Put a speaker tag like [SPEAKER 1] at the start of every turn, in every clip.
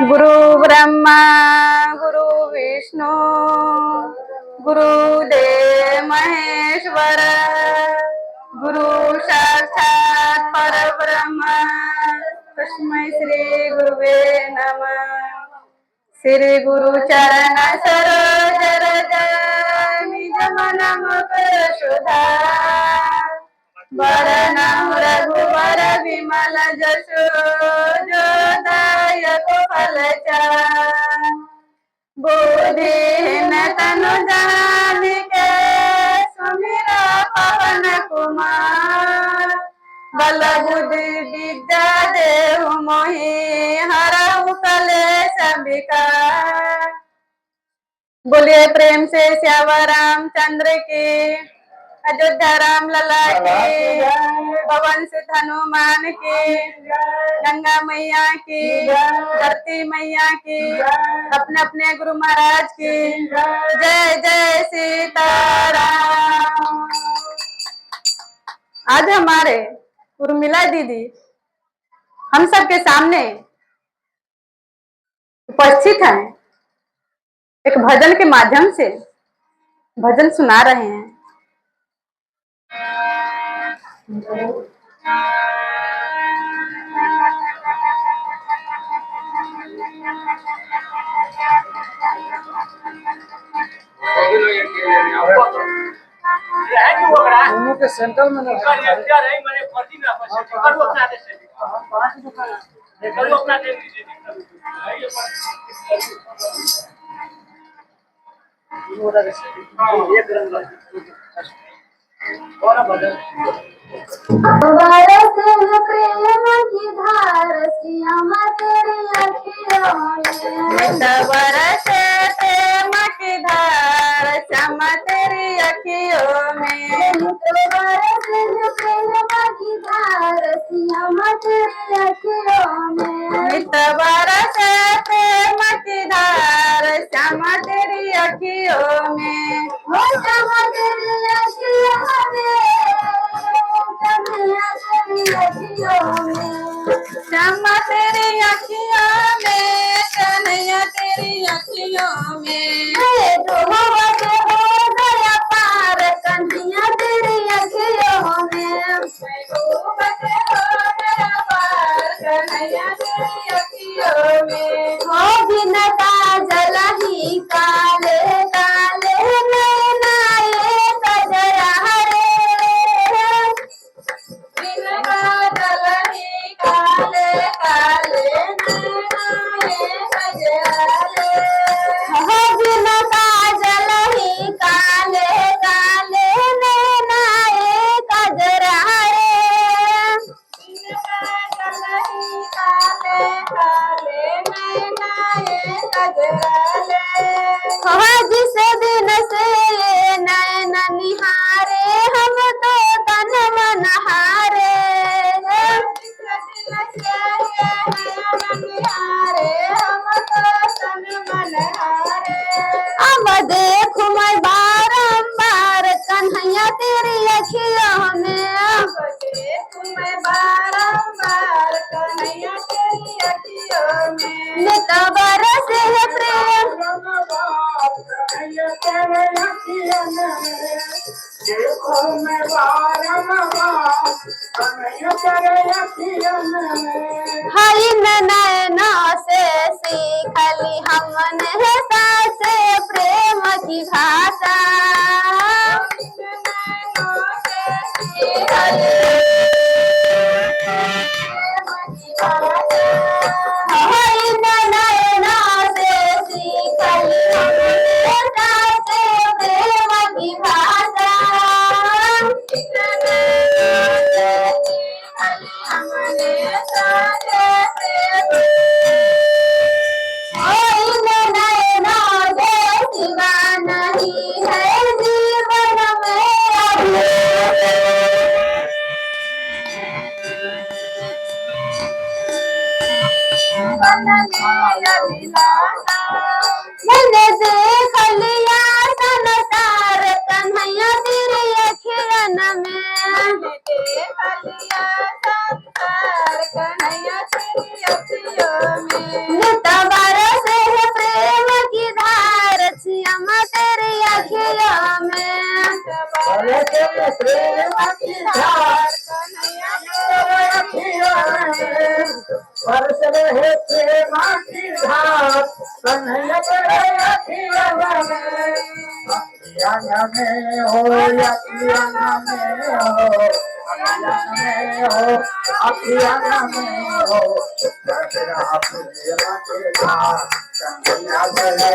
[SPEAKER 1] गुरु ब्रह्मा गुरु विष्णु गुरुदेव महेश्वर गुरु साक्षात् परब्रह्म तस्मै श्री गुरुवे नमः। श्री गुरु चरण सरोज रज निज मन मुकुर सुधार वरनम रघुवर विमल जसु जो दायक फलचार बुद्धिहीन तनु जानिके सुमिरा पवन कुमार बल बुद्धि विद्या देहु मोहि हरहु कलेश विकार। बोलिए प्रेम से श्यावर रामचंद्र की, अयोध्या राम लला की, पवन सुत हनुमान की, गंगा मैया की, धरती मैया की, अपने अपने गुरु महाराज की जय जय सीताराम। आज हमारे उर्मिला दीदी हम सबके सामने उपस्थित हैं, एक भजन के माध्यम से भजन सुना रहे हैं।
[SPEAKER 2] के सेंटर में
[SPEAKER 3] प्रेम की धार श्याम तेरी अखियों में
[SPEAKER 1] बरसे प्रेम की धार श्याम तेरी अखियों में
[SPEAKER 3] बरसे प्रेम की धार श्याम तेरी अखियों में
[SPEAKER 1] नित बरसे प्रेम की धार श्याम तेरी अखियों में
[SPEAKER 3] हो श्याम तेरी अखियों में
[SPEAKER 1] श्यामा तेरी अखियों में कन्हैया तेरी अखियों में
[SPEAKER 3] हो गया पार कन्हैया तेरी अखियों में
[SPEAKER 1] कन्हैया तेरी अखियों में
[SPEAKER 3] हो बिन काजल ही काले काले नैनाए कजरा हरे
[SPEAKER 1] बिन बादल ही काले काले नैनाए कजरारे
[SPEAKER 3] हो बिन काजल ही काले काले नैनाए कजरा हरे
[SPEAKER 1] काले काले नैनाए कजरारे
[SPEAKER 3] हो जिस दिन से नैन निहारे हम तो तन मन हारे अब देखूं मैं बारंबार कन्हैया तेरी अखियों में नित बरस है प्रेम हई नैना से सीखली हमने सासे प्रेम की भाषा हई नैना से सीखली हमने सासे प्रेम की भाषा नैना से सिवा नहीं है जीवन में मैंने देख लिया संसार कन्हैया तेरी अखियन के हलिया संसार कन्हैया तेरी अखियों में बरसे है प्रेम की धार श्यामा तेरी अखियों में
[SPEAKER 2] बरसे प्रेम की धार
[SPEAKER 3] कन्हैया तेरी अखियों में
[SPEAKER 2] बरसे है प्रेम की धार कन्हैया तेरे अखियों में अखियाँ में हो अखियाँ में हो अखियाँ में हो अखियाँ में हो तेरा प्रेम की धार कन्हैया तेरे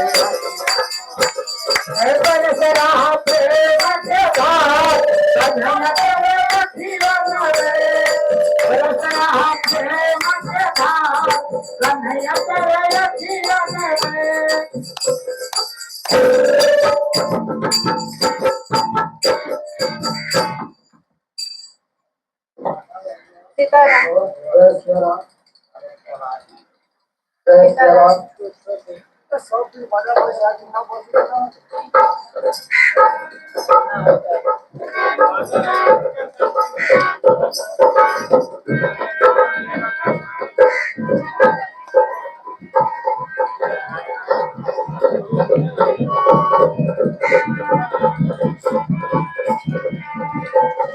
[SPEAKER 2] बरसरा प्रेम के धार कन्हैया तेरे अखियों में बरसरा प्रेम के धार कन्हैया तेरे अखियों में
[SPEAKER 3] सीताराम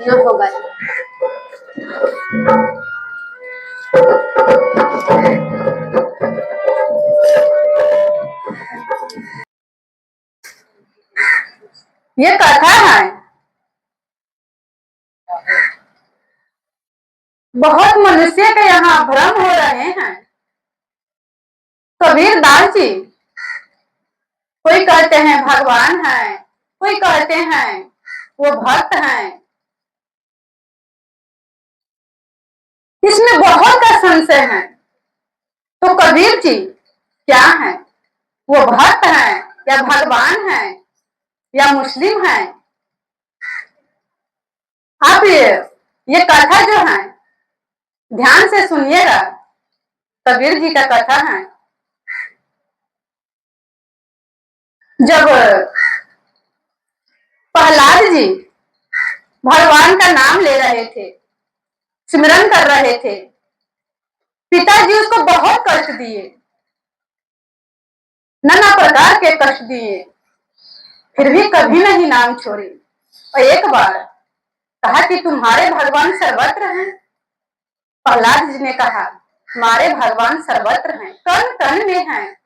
[SPEAKER 3] न होगा
[SPEAKER 1] ये कथा है बहुत मनुष्य के यहाँ भ्रम हो रहे हैं। कबीर दास जी कोई कहते हैं भगवान है, कोई कहते हैं वो भक्त हैं। इसमें बहुत का संशय है। तो कबीर जी क्या है? वो भक्त हैं या भगवान हैं या मुस्लिम हैं? आप ये कथा जो है ध्यान से सुनिएगा। कबीर जी का कथा है। जब प्रहलाद जी भगवान का नाम ले रहे थे, सिमरन कर रहे थे, पिताजी उसको बहुत कष्ट दिए, नाना प्रकार के कष्ट दिए, फिर भी कभी नहीं नाम छोड़ी। और एक बार कहा कि तुम्हारे भगवान सर्वत्र हैं। प्रहलाद जी ने कहा हमारे भगवान सर्वत्र हैं, कण कण में हैं।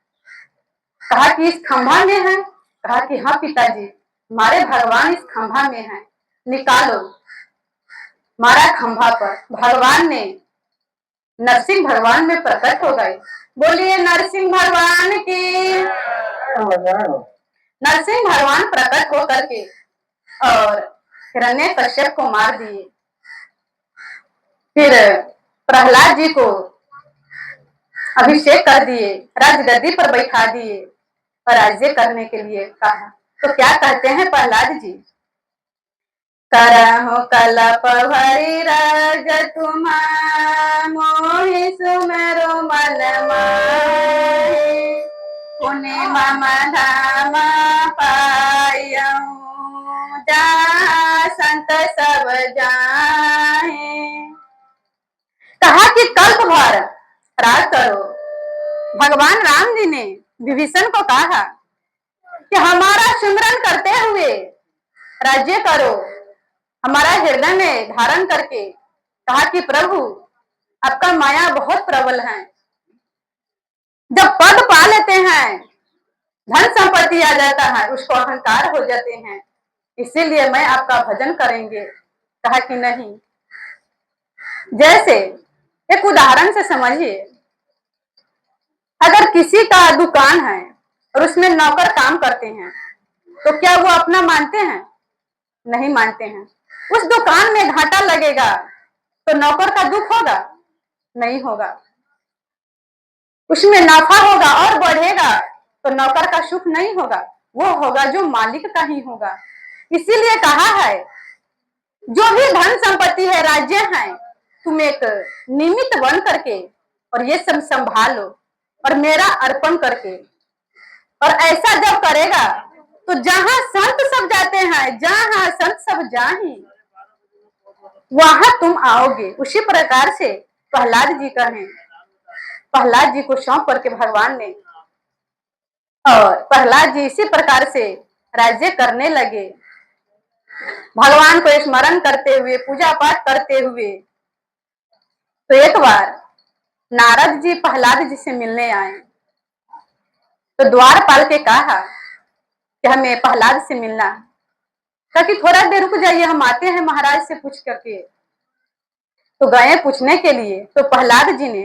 [SPEAKER 1] कहा कि इस खंभा में है? कहा कि हाँ पिताजी हमारे भगवान इस खंभा में हैं, निकालो। मारा खंभा पर, भगवान ने नरसिंह भगवान में प्रकट हो गए। बोलिए नरसिंह भगवान की। नरसिंह भगवान प्रकट हो करके और हिरण्यकश्यप को मार दिए। फिर प्रहलाद जी को अभिषेक कर दिए, राजगद्दी पर बैठा दिए और राज्य करने के लिए कहा। तो क्या कहते हैं प्रहलाद जी? करहु कलप भरी राज तुम मोहि सुमेरु मन माहि पुनि मम धाम पायऊ जहाँ संत सब जाहे। कहा कि कल्प भर राज करो। भगवान राम जी ने विभीषण को कहा कि हमारा सिमरन करते हुए राज्य करो, हमारा हृदय में धारण करके। कहा कि प्रभु आपका माया बहुत प्रबल है। जब पद पा लेते हैं, धन संपत्ति आ जाता है, उसको अहंकार हो जाते हैं, इसीलिए मैं आपका भजन करेंगे। कहा कि नहीं। जैसे एक उदाहरण से समझिए, अगर किसी का दुकान है और उसमें नौकर काम करते हैं, तो क्या वो अपना मानते हैं? नहीं मानते हैं। उस दुकान में घाटा लगेगा तो नौकर का दुख होगा? नहीं होगा। उसमें नफा होगा और बढ़ेगा तो नौकर का सुख नहीं होगा, वो होगा जो मालिक का ही होगा। इसीलिए कहा है जो भी धन संपत्ति है, राज्य है, तुम एक निमित्त बन करके और ये सब संभालो और मेरा अर्पण करके। और ऐसा जब करेगा तो जहां संत सब जाते हैं, जहां संत सब जाही, वहां तुम आओगे। उसी प्रकार से प्रहलाद जी कहें, प्रहलाद जी को सौंप करके भगवान ने, और प्रहलाद जी इसी प्रकार से राज्य करने लगे, भगवान को स्मरण करते हुए, पूजा पाठ करते हुए। तो एक बार नारद जी प्रहलाद जी से मिलने आए, तो द्वारपाल के कहा कि हमें प्रहलाद से मिलना, ताकि थोड़ा देर रुक जाइए, हम आते हैं महाराज से पूछ करके। तो गए पूछने के लिए, तो प्रहलाद जी ने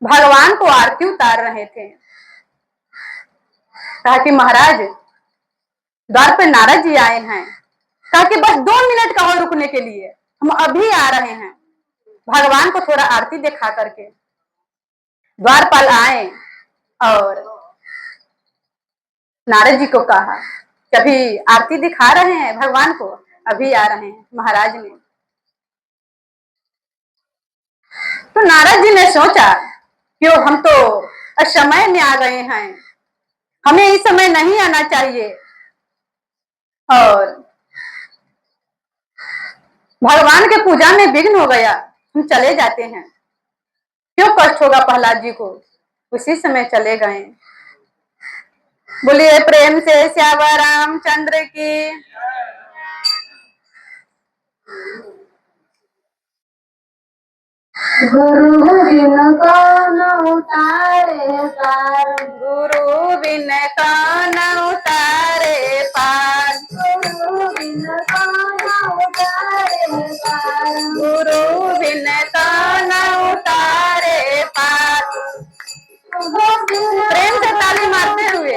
[SPEAKER 1] भगवान को आरती उतार रहे थे, कहा कि महाराज द्वार पर नारद जी आए हैं, कहा कि बस 2 मिनट का और रुकने के लिए, हम अभी आ रहे हैं, भगवान को थोड़ा आरती दिखा करके। द्वारपाल आए और नारद जी को कहा कि अभी आरती दिखा रहे हैं भगवान को, अभी आ रहे हैं महाराज ने। तो नारद जी ने सोचा कि हम तो असमय में आ गए हैं, हमें इस समय नहीं आना चाहिए, और भगवान के पूजा में विघ्न हो गया, हम चले जाते हैं, क्यों कष्ट होगा प्रहलाद जी को। उसी समय चले गए। बोलिए प्रेम से श्यामा रामचंद्र की।
[SPEAKER 3] गुरु बिन कौन उतारे पार,
[SPEAKER 1] गुरु बिन कौन उतारे पार,
[SPEAKER 3] गुरु बिन कौन उतारे पार,
[SPEAKER 1] गुरु बिन कौन उतारे पार। प्रेम से ताली मारते हुए।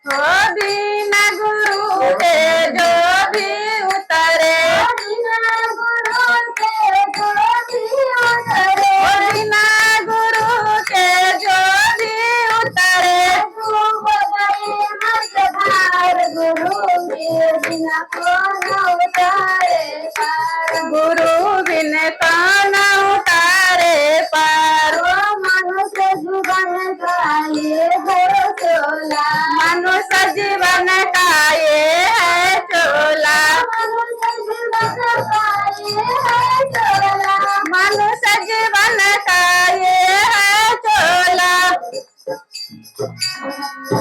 [SPEAKER 1] हो बिना गुरु के जो भी उतरे,
[SPEAKER 3] बिना गुरु के जो भी उतरे,
[SPEAKER 1] हो बिना गुरु के जो भी उतरे,
[SPEAKER 3] डूब गए मझधार, गुरु के बिना कौन उतारे पार,
[SPEAKER 1] गुरु बिन कौन उतारे पार।
[SPEAKER 3] मनुष्य जीवन का ये है चोला,
[SPEAKER 1] मनुष्य जीवन का ये है चोला,
[SPEAKER 3] मनुष्य जीवन का ये है चोला,
[SPEAKER 1] मनुष्य जीवन का ये है चोला।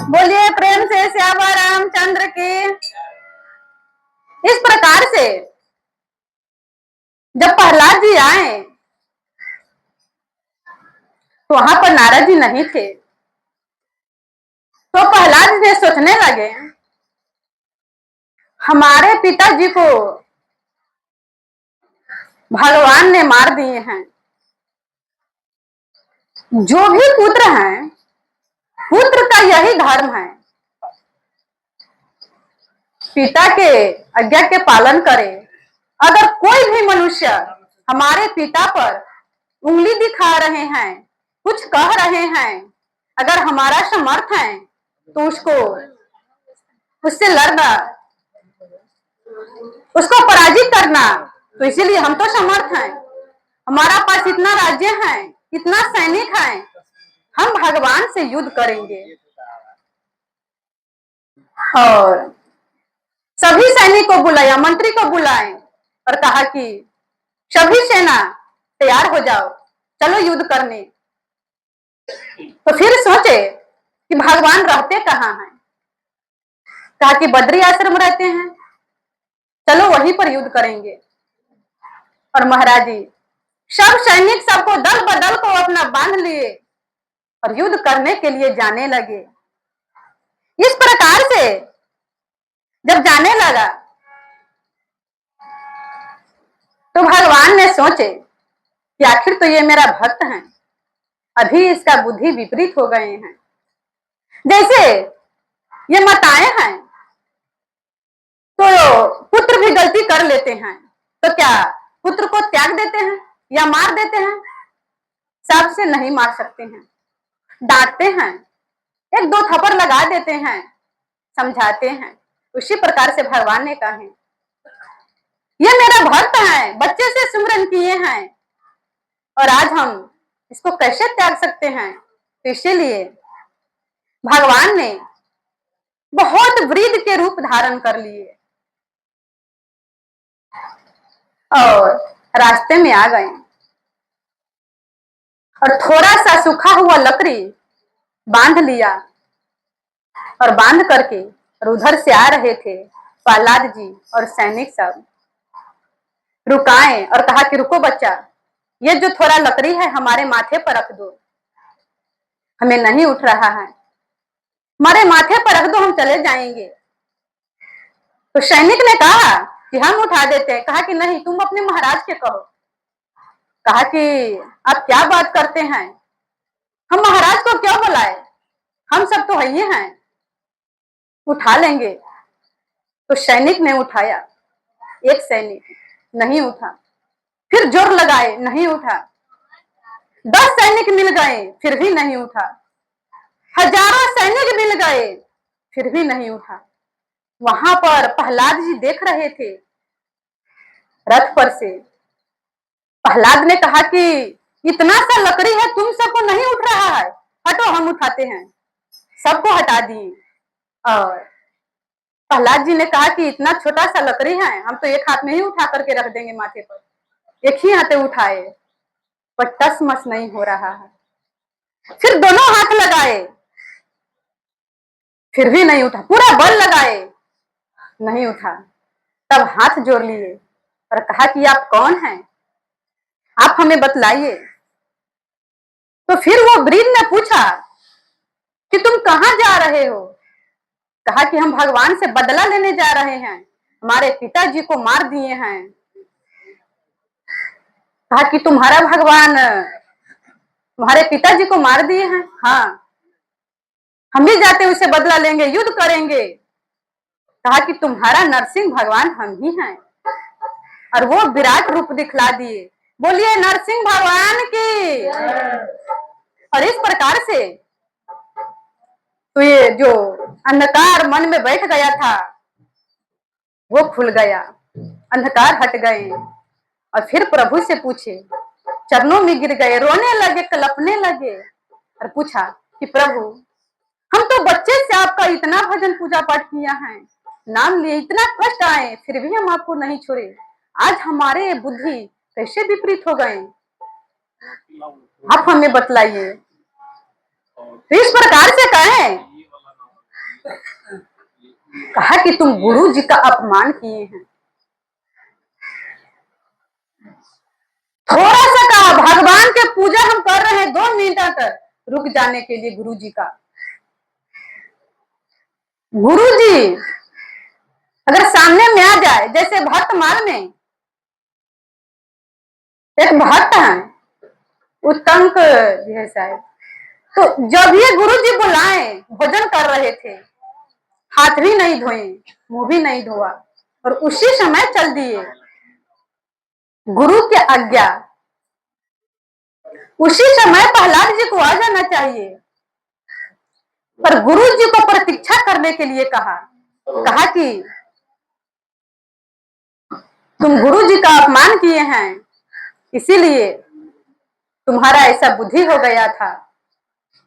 [SPEAKER 1] बोलिए प्रेम से श्यामा रामचंद्र की। इस प्रकार से जब प्रहलाद जी आए, तो वहां पर नारद जी नहीं थे। तो प्रहलाद जी सोचने लगे, हमारे पिताजी को भगवान ने मार दिए हैं, जो भी पुत्र हैं, पुत्र का यही धर्म है, पिता के आज्ञा के पालन करे। अगर कोई भी मनुष्य हमारे पिता पर उंगली दिखा रहे हैं, कुछ कह रहे हैं, अगर हमारा समर्थ है तो उससे लड़ना, उसको पराजित करना। तो इसीलिए हम तो समर्थ हैं, हमारा पास इतना राज्य है, इतना सैनिक है, हम भगवान से युद्ध करेंगे। और सभी सैनिक को बुलाया, मंत्री को बुलाए और कहा कि सभी सेना तैयार हो जाओ, चलो युद्ध करने। तो फिर सोचे कि भगवान रहते कहाँ हैं, कहा कि बद्री आश्रम रहते हैं, चलो वहीं पर युद्ध करेंगे। और महाराज जी सब सैनिक सबको दल बदल को अपना बांध लिए और युद्ध करने के लिए जाने लगे। इस प्रकार से जब जाने लगा, तो भगवान ने सोचे कि आखिर तो ये मेरा भक्त है, अभी इसका बुद्धि विपरीत हो गए हैं, जैसे ये माताएं हैं तो पुत्र भी गलती कर लेते हैं, तो क्या पुत्र को त्याग देते हैं या मार देते हैं? सांप से नहीं मार सकते हैं, डांटते हैं, 1-2 थप्पड़ लगा देते हैं, समझाते हैं। उसी प्रकार से भगवान ने कहा है, ये मेरा भक्त है, बच्चे से सुमरन किए हैं, और आज हम इसको कैसे त्याग सकते हैं? तो इसीलिए भगवान ने बहुत वृद्ध के रूप धारण कर लिए और रास्ते में आ गए और थोड़ा सा सूखा हुआ लकड़ी बांध लिया और बांध करके और उधर से आ रहे थे प्रहलाद जी और सैनिक सब रुकाए और कहा कि रुको बच्चा, ये जो थोड़ा लकड़ी है हमारे माथे पर रख दो, हमें नहीं उठ रहा है, हमारे माथे पर रख दो, हम चले जाएंगे। तो सैनिक ने कहा कि हम उठा देते हैं। कहा कि नहीं, तुम अपने महाराज के कहो। कहा कि आप क्या बात करते हैं, हम महाराज को क्यों बुलाए, हम सब तो है हैं, उठा लेंगे। तो सैनिक ने उठाया, एक सैनिक नहीं उठा, फिर जोर लगाए नहीं उठा, 10 सैनिक मिल गए फिर भी नहीं उठा, हजारों सैनिक मिल गए फिर भी नहीं उठा। वहां पर प्रहलाद जी देख रहे थे रथ पर से। प्रहलाद ने कहा कि इतना सा लकड़ी है, तुम सबको नहीं उठ रहा है, हटो हम उठाते हैं। सबको हटा दिए और प्रहलाद जी ने कहा कि इतना छोटा सा लकड़ी है, हम तो एक हाथ में ही उठा करके रख देंगे माथे पर। एक ही हाथे उठाए पर टस मस नहीं हो रहा है। फिर दोनों हाथ लगाए फिर भी नहीं उठा, पूरा बल लगाए नहीं उठा। तब हाथ जोड़ लिए और कहा कि आप कौन हैं, आप हमें बतलाइए। तो फिर वो वृद्ध ने पूछा कि तुम कहां जा रहे हो। कहा कि हम भगवान से बदला लेने जा रहे हैं, हमारे पिताजी को मार दिए हैं। कहा कि तुम्हारा भगवान तुम्हारे पिताजी को मार दिए हैं। हाँ, हम भी जाते उसे बदला लेंगे, युद्ध करेंगे। कहा कि तुम्हारा नरसिंह भगवान हम ही हैं। और वो विराट रूप दिखला दिए, बोलिए नरसिंह भगवान की। और इस प्रकार से तो ये जो अंधकार मन में बैठ गया था वो खुल गया, अंधकार हट गए। और फिर प्रभु से पूछे, चरणों में गिर गए, रोने लगे, कलपने लगे और पूछा कि प्रभु, हम तो बच्चे से आपका इतना भजन पूजा पाठ किया है, नाम लिए, इतना कष्ट आए फिर भी हम आपको नहीं छोड़े, आज हमारे बुद्धि कैसे विपरीत हो गए, आप हमें बतलाइए। तो इस प्रकार से कहा कि तुम गुरु जी का अपमान किए हैं। थोड़ा सा कहा, भगवान के पूजा हम कर रहे हैं, 2 मिनट तक रुक जाने के लिए गुरु जी का। गुरु जी अगर सामने में आ जाए, जैसे भक्तमाल में एक भक्त है उत्तंक जी है शायद, तो जब ये गुरु जी बुलाए, भोजन कर रहे थे, हाथ भी नहीं धोए, मुंह भी नहीं धोआ और उसी समय चल दिए। गुरु की आज्ञा, उसी समय प्रहलाद जी को आ जाना चाहिए, पर गुरु जी को प्रतीक्षा करने के लिए कहा कि तुम गुरु जी का अपमान किए हैं, इसीलिए तुम्हारा ऐसा बुद्धि हो गया था,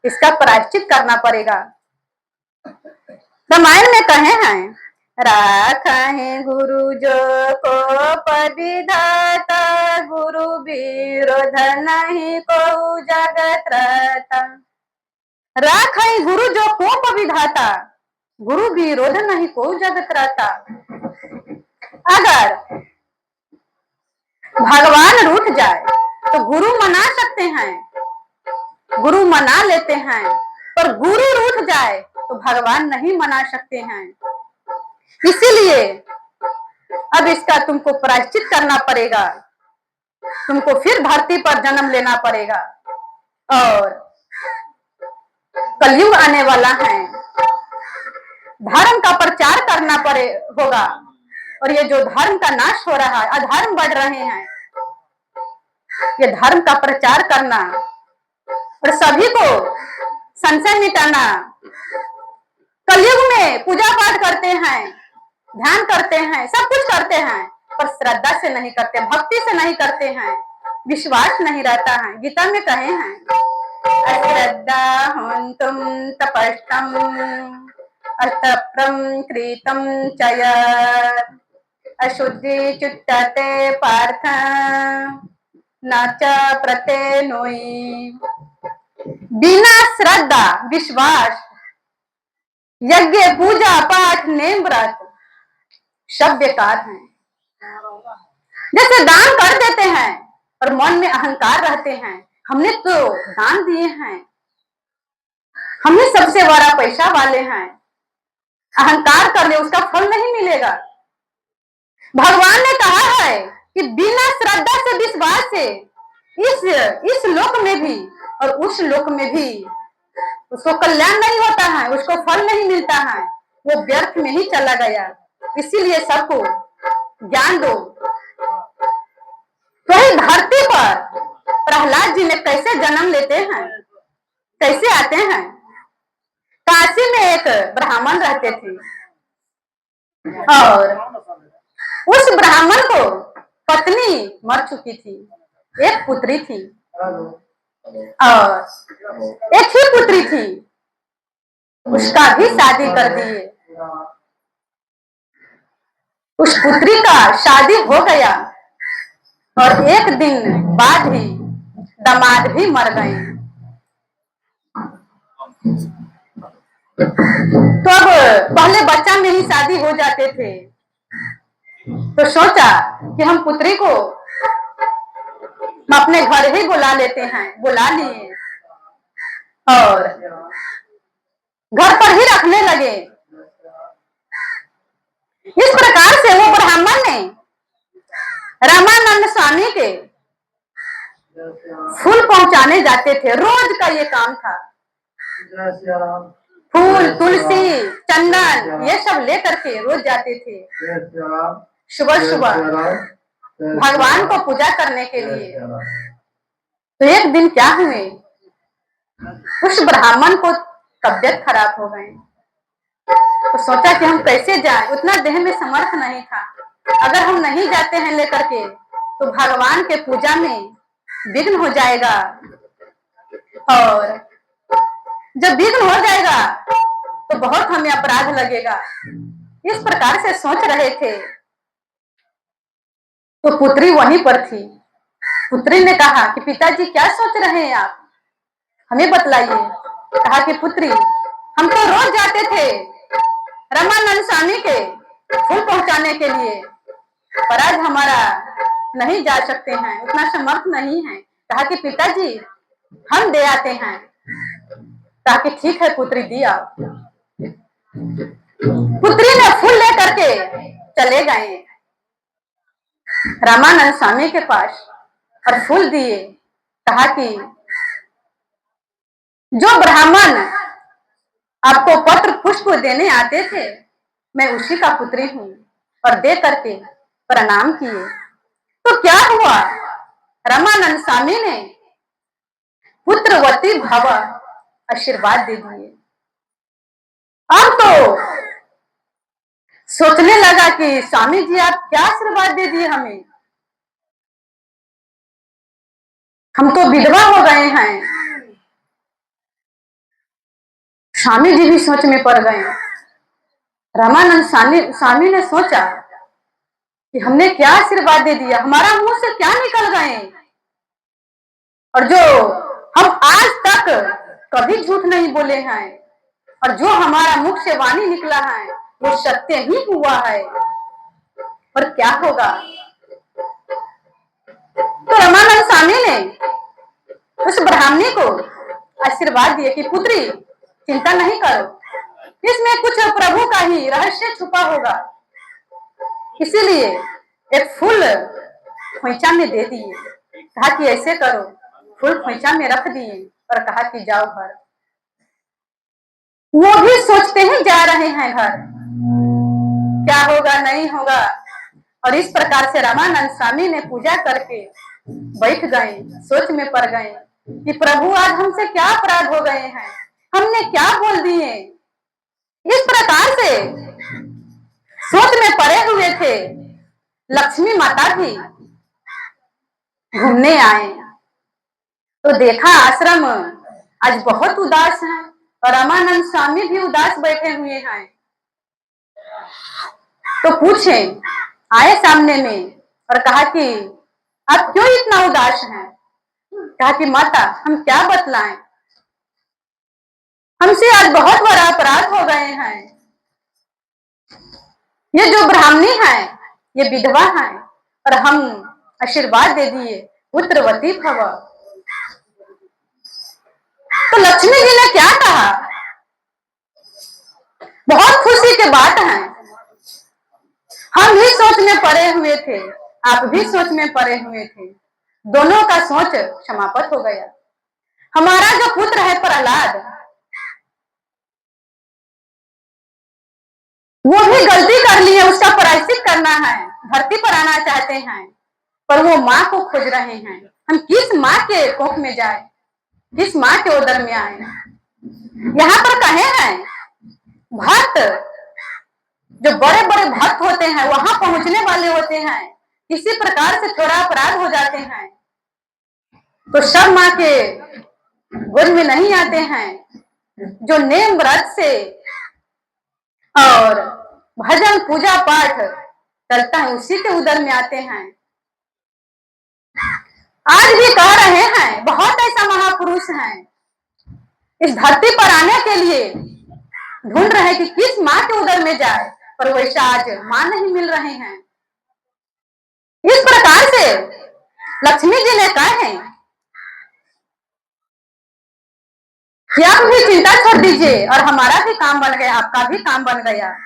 [SPEAKER 1] इसका प्रायश्चित करना पड़ेगा। रामायण में कहे हैं, राखे गुरु जो को पविधाता, गुरु विरोध नहीं को जगत रहता। राखे गुरु जो को पविधाता, गुरु विरोध नहीं को जगत रहता। अगर भगवान रूठ जाए तो गुरु मना सकते हैं, गुरु मना लेते हैं, पर गुरु रूठ जाए तो भगवान नहीं मना सकते हैं। इसीलिए अब इसका तुमको प्रायश्चित करना पड़ेगा, तुमको फिर धरती पर जन्म लेना पड़ेगा और कलयुग आने वाला है, धर्म का प्रचार करना होगा। और ये जो धर्म का नाश हो रहा है, अधर्म बढ़ रहे हैं, ये धर्म का प्रचार करना और सभी को संशय मिटाना। कलयुग में पूजा पाठ करते हैं, ध्यान करते हैं, सब कुछ करते हैं, पर श्रद्धा से नहीं करते, भक्ति से नहीं करते हैं, विश्वास नहीं रहता है। गीता में कहे हैं, अश्रद्धा हुंतुम तपस्तम अस्तप्रम कृतम चय। अशुद्धि चुट्टते पार्थ न च प्रते नोई। बिना श्रद्धा विश्वास यज्ञ पूजा पाठ नेम व्रत सब बेकार हैं। जैसे दान कर देते हैं और मन में अहंकार रहते हैं, हमने तो दान दिए हैं, हमने सबसे बड़ा पैसा वाले हैं, अहंकार कर ले उसका फल नहीं मिलेगा। भगवान ने कहा है कि बिना श्रद्धा से विश्वास से इस लोक में भी और उस लोक में भी उसको कल्याण नहीं होता है, उसको फल नहीं मिलता है, वो व्यर्थ में ही चला गया। इसीलिए सबको ज्ञान दो। तो इस धरती पर प्रहलाद जी ने कैसे जन्म लेते हैं, कैसे आते हैं। काशी में एक ब्राह्मण रहते थे और उस ब्राह्मण को पत्नी मर चुकी थी, एक पुत्री थी और एक ही पुत्री थी, उसका भी शादी कर दिए। उस पुत्री का शादी हो गया और एक दिन बाद ही दामाद भी मर गए। तो अब पहले बच्चा में ही शादी हो जाते थे, तो सोचा कि हम पुत्री को अपने घर ही बुला लेते हैं, बुला लिए और घर पर ही रखने लगे। इस प्रकार से वो ब्राह्मण ने रामानंद स्वामी के फूल पहुंचाने जाते थे, रोज का ये काम था। फूल, तुलसी, चंदन ये सब लेकर के रोज जाते थे सुबह सुबह भगवान को पूजा करने के लिए। तो एक दिन क्या हुए, उस ब्राह्मण को तबियत खराब हो गई। तो सोचा कि हम कैसे जाएं, उतना देह में समर्थ नहीं था। अगर हम नहीं जाते हैं लेकर के तो भगवान के पूजा में विघ्न हो जाएगा और जब विघ्न हो जाएगा तो बहुत हमें अपराध लगेगा। इस प्रकार से सोच रहे थे तो पुत्री वहीं पर थी। पुत्री ने कहा कि पिताजी क्या सोच रहे हैं आप, हमें बतलाइए। कहा कि पुत्री हम तो रोज जाते थे रामानंद स्वामी के फूल पहुंचाने के लिए, पर आज हमारा नहीं जा सकते हैं, उतना समर्थ नहीं है। कहा कि पिताजी हम दे आते हैं। कहा कि ठीक है पुत्री दिया। पुत्री ने फूल लेकर के चले गए रामानंद स्वामी के पास और फूल दिए। कहा कि जो ब्राह्मण आपको पत्र पुष्प देने आते थे मैं उसी का पुत्री हूं, और दे करके प्रणाम किए। तो क्या हुआ, रामानंद स्वामी ने पुत्रवती भव आशीर्वाद दे दिए। अब तो सोचने लगा कि स्वामी जी आप क्या आशीर्वाद दे दिए हमें, हम तो विधवा हो गए हैं। स्वामी जी भी सोच में पड़ गए। रामानंद स्वामी ने सोचा कि हमने क्या आशीर्वाद दे दिया, हमारा मुंह से क्या निकल गए, और जो हम आज तक कभी झूठ नहीं बोले हैं और जो हमारा मुख से वाणी निकला है वो सत्य ही हुआ है, और क्या होगा। तो रामानंद स्वामी ने उस ब्राह्मणी को आशीर्वाद दिए कि पुत्री चिंता नहीं करो, इसमें कुछ प्रभु का ही रहस्य छुपा होगा। इसीलिए एक फूल खोइचा में दे दिए। कहा कि ऐसे करो, फूल खोइचा में रख दिए और कहा कि जाओ घर। वो भी सोचते ही जा रहे हैं घर, क्या होगा नहीं होगा। और इस प्रकार से रामानंद स्वामी ने पूजा करके बैठ गए, सोच में पड़ गए कि प्रभु आज हमसे क्या अपराध हो गए हैं, हमने क्या बोल दिए। इस प्रकार से सोच में पड़े हुए थे। लक्ष्मी माता भी घूमने आए तो देखा आश्रम आज बहुत उदास है और रामानंद स्वामी भी उदास बैठे हुए हैं। तो पूछे आए सामने में और कहा कि आप क्यों इतना उदास हैं? कहा कि माता हम क्या बतलाएं, हमसे आज बहुत बड़ा अपराध हो गए हैं। ये जो ब्राह्मणी है ये विधवा है और हम आशीर्वाद दे दिए पुत्रवती भव। तो लक्ष्मी जी ने क्या कहा? बहुत खुशी की बात है, हम भी सोच में पड़े हुए थे, आप भी सोच में पड़े हुए थे, दोनों का सोच समाप्त हो गया। हमारा जो पुत्र है प्रहलाद, वो भी गलती कर ली है, उसका प्रायश्चित करना है, धरती पर आना चाहते हैं, पर वो माँ को खोज रहे हैं। हम किस माँ के कोख में जाए, किस माँ के उदर में आए? यहाँ पर कहे हैं भक्त, जो बड़े बड़े भक्त होते हैं वहां पहुंचने वाले होते हैं, किसी प्रकार से थोड़ा अपराध हो जाते हैं तो सब माँ के गोद में नहीं आते हैं। जो नेम व्रत से और भजन पूजा पाठ चलता है उसी के उदर में आते हैं। आज भी कह रहे हैं बहुत ऐसा महापुरुष हैं इस धरती पर आने के लिए ढूंढ रहे हैं कि किस माँ के उदर में जाए, पर वैसा आज माँ नहीं मिल रहे हैं। इस प्रकार से लक्ष्मी जी ने कहा है कि आप भी चिंता छोड़ दीजिए और हमारा भी काम बन गया, आपका भी काम बन गया।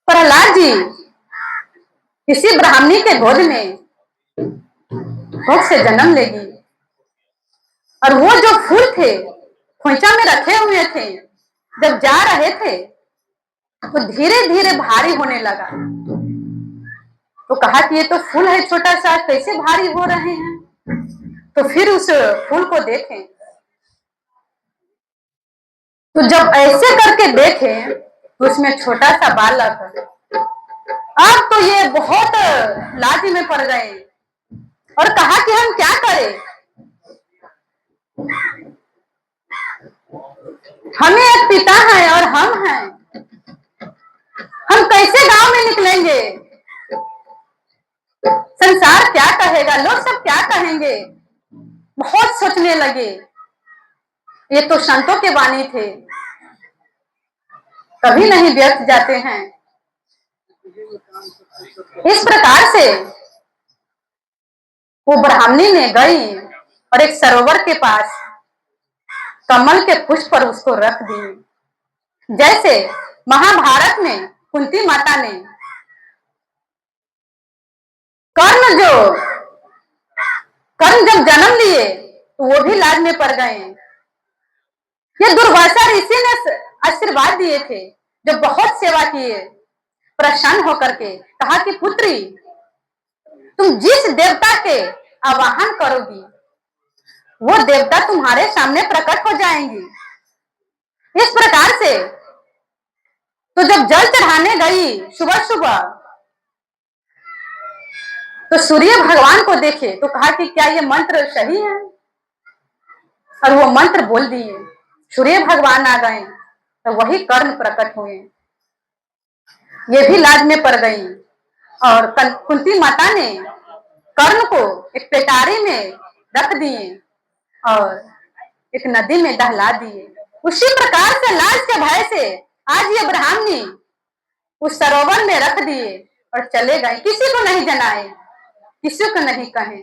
[SPEAKER 1] प्रहलाद जी किसी ब्राह्मणी के गोद में भोग से जन्म लेगी और वो जो फूल थे खोइचा में रखे हुए थे, जब जा रहे थे तो धीरे धीरे भारी होने लगा। तो कहा कि ये तो फूल है छोटा सा, कैसे भारी हो रहे हैं? तो फिर उस फूल को देखें तो जब ऐसे करके देखे तो उसमें छोटा सा बालक, अब तो ये बहुत लाज में पड़ गए और कहा कि हम क्या करें, हमें एक पिता है और हम हैं, हम कैसे गांव में निकलेंगे, संसार क्या कहेगा, लोग सब क्या कहेंगे। बहुत सोचने लगे। ये तो संतों के वाणी थे, कभी नहीं व्यर्थ जाते हैं। इस प्रकार से वो ब्राह्मणी ने गई और एक सरोवर के पास कमल के पुष्प पर उसको रख दी। जैसे महाभारत में कुंती माता ने कर्ण जब जन्म लिए तो वो भी लाज में पड़ गए। ये दुर्वासा ऋषि ने आशीर्वाद दिए थे, जो बहुत सेवा किए, प्रसन्न होकर के कहा कि पुत्री तुम जिस देवता के आवाहन करोगी वो देवता तुम्हारे सामने प्रकट हो जाएंगी। इस प्रकार से तो जब जल चढ़ाने गई सुबह सुबह तो सूर्य भगवान को देखे तो कहा कि क्या ये मंत्र सही है, और वो मंत्र बोल दिए, सूर्य भगवान आ गए तो वही कर्ण प्रकट हुए। ये भी लाज में पड़ गई और कुंती माता ने कर्ण को एक पेटारी में रख दिए और एक नदी में दहला दिए। उसी प्रकार से लाज के भय से आज ये ब्राह्मणी उस सरोवर में रख दिए और चले गए, किसी को नहीं जनाए, किसी को नहीं कहे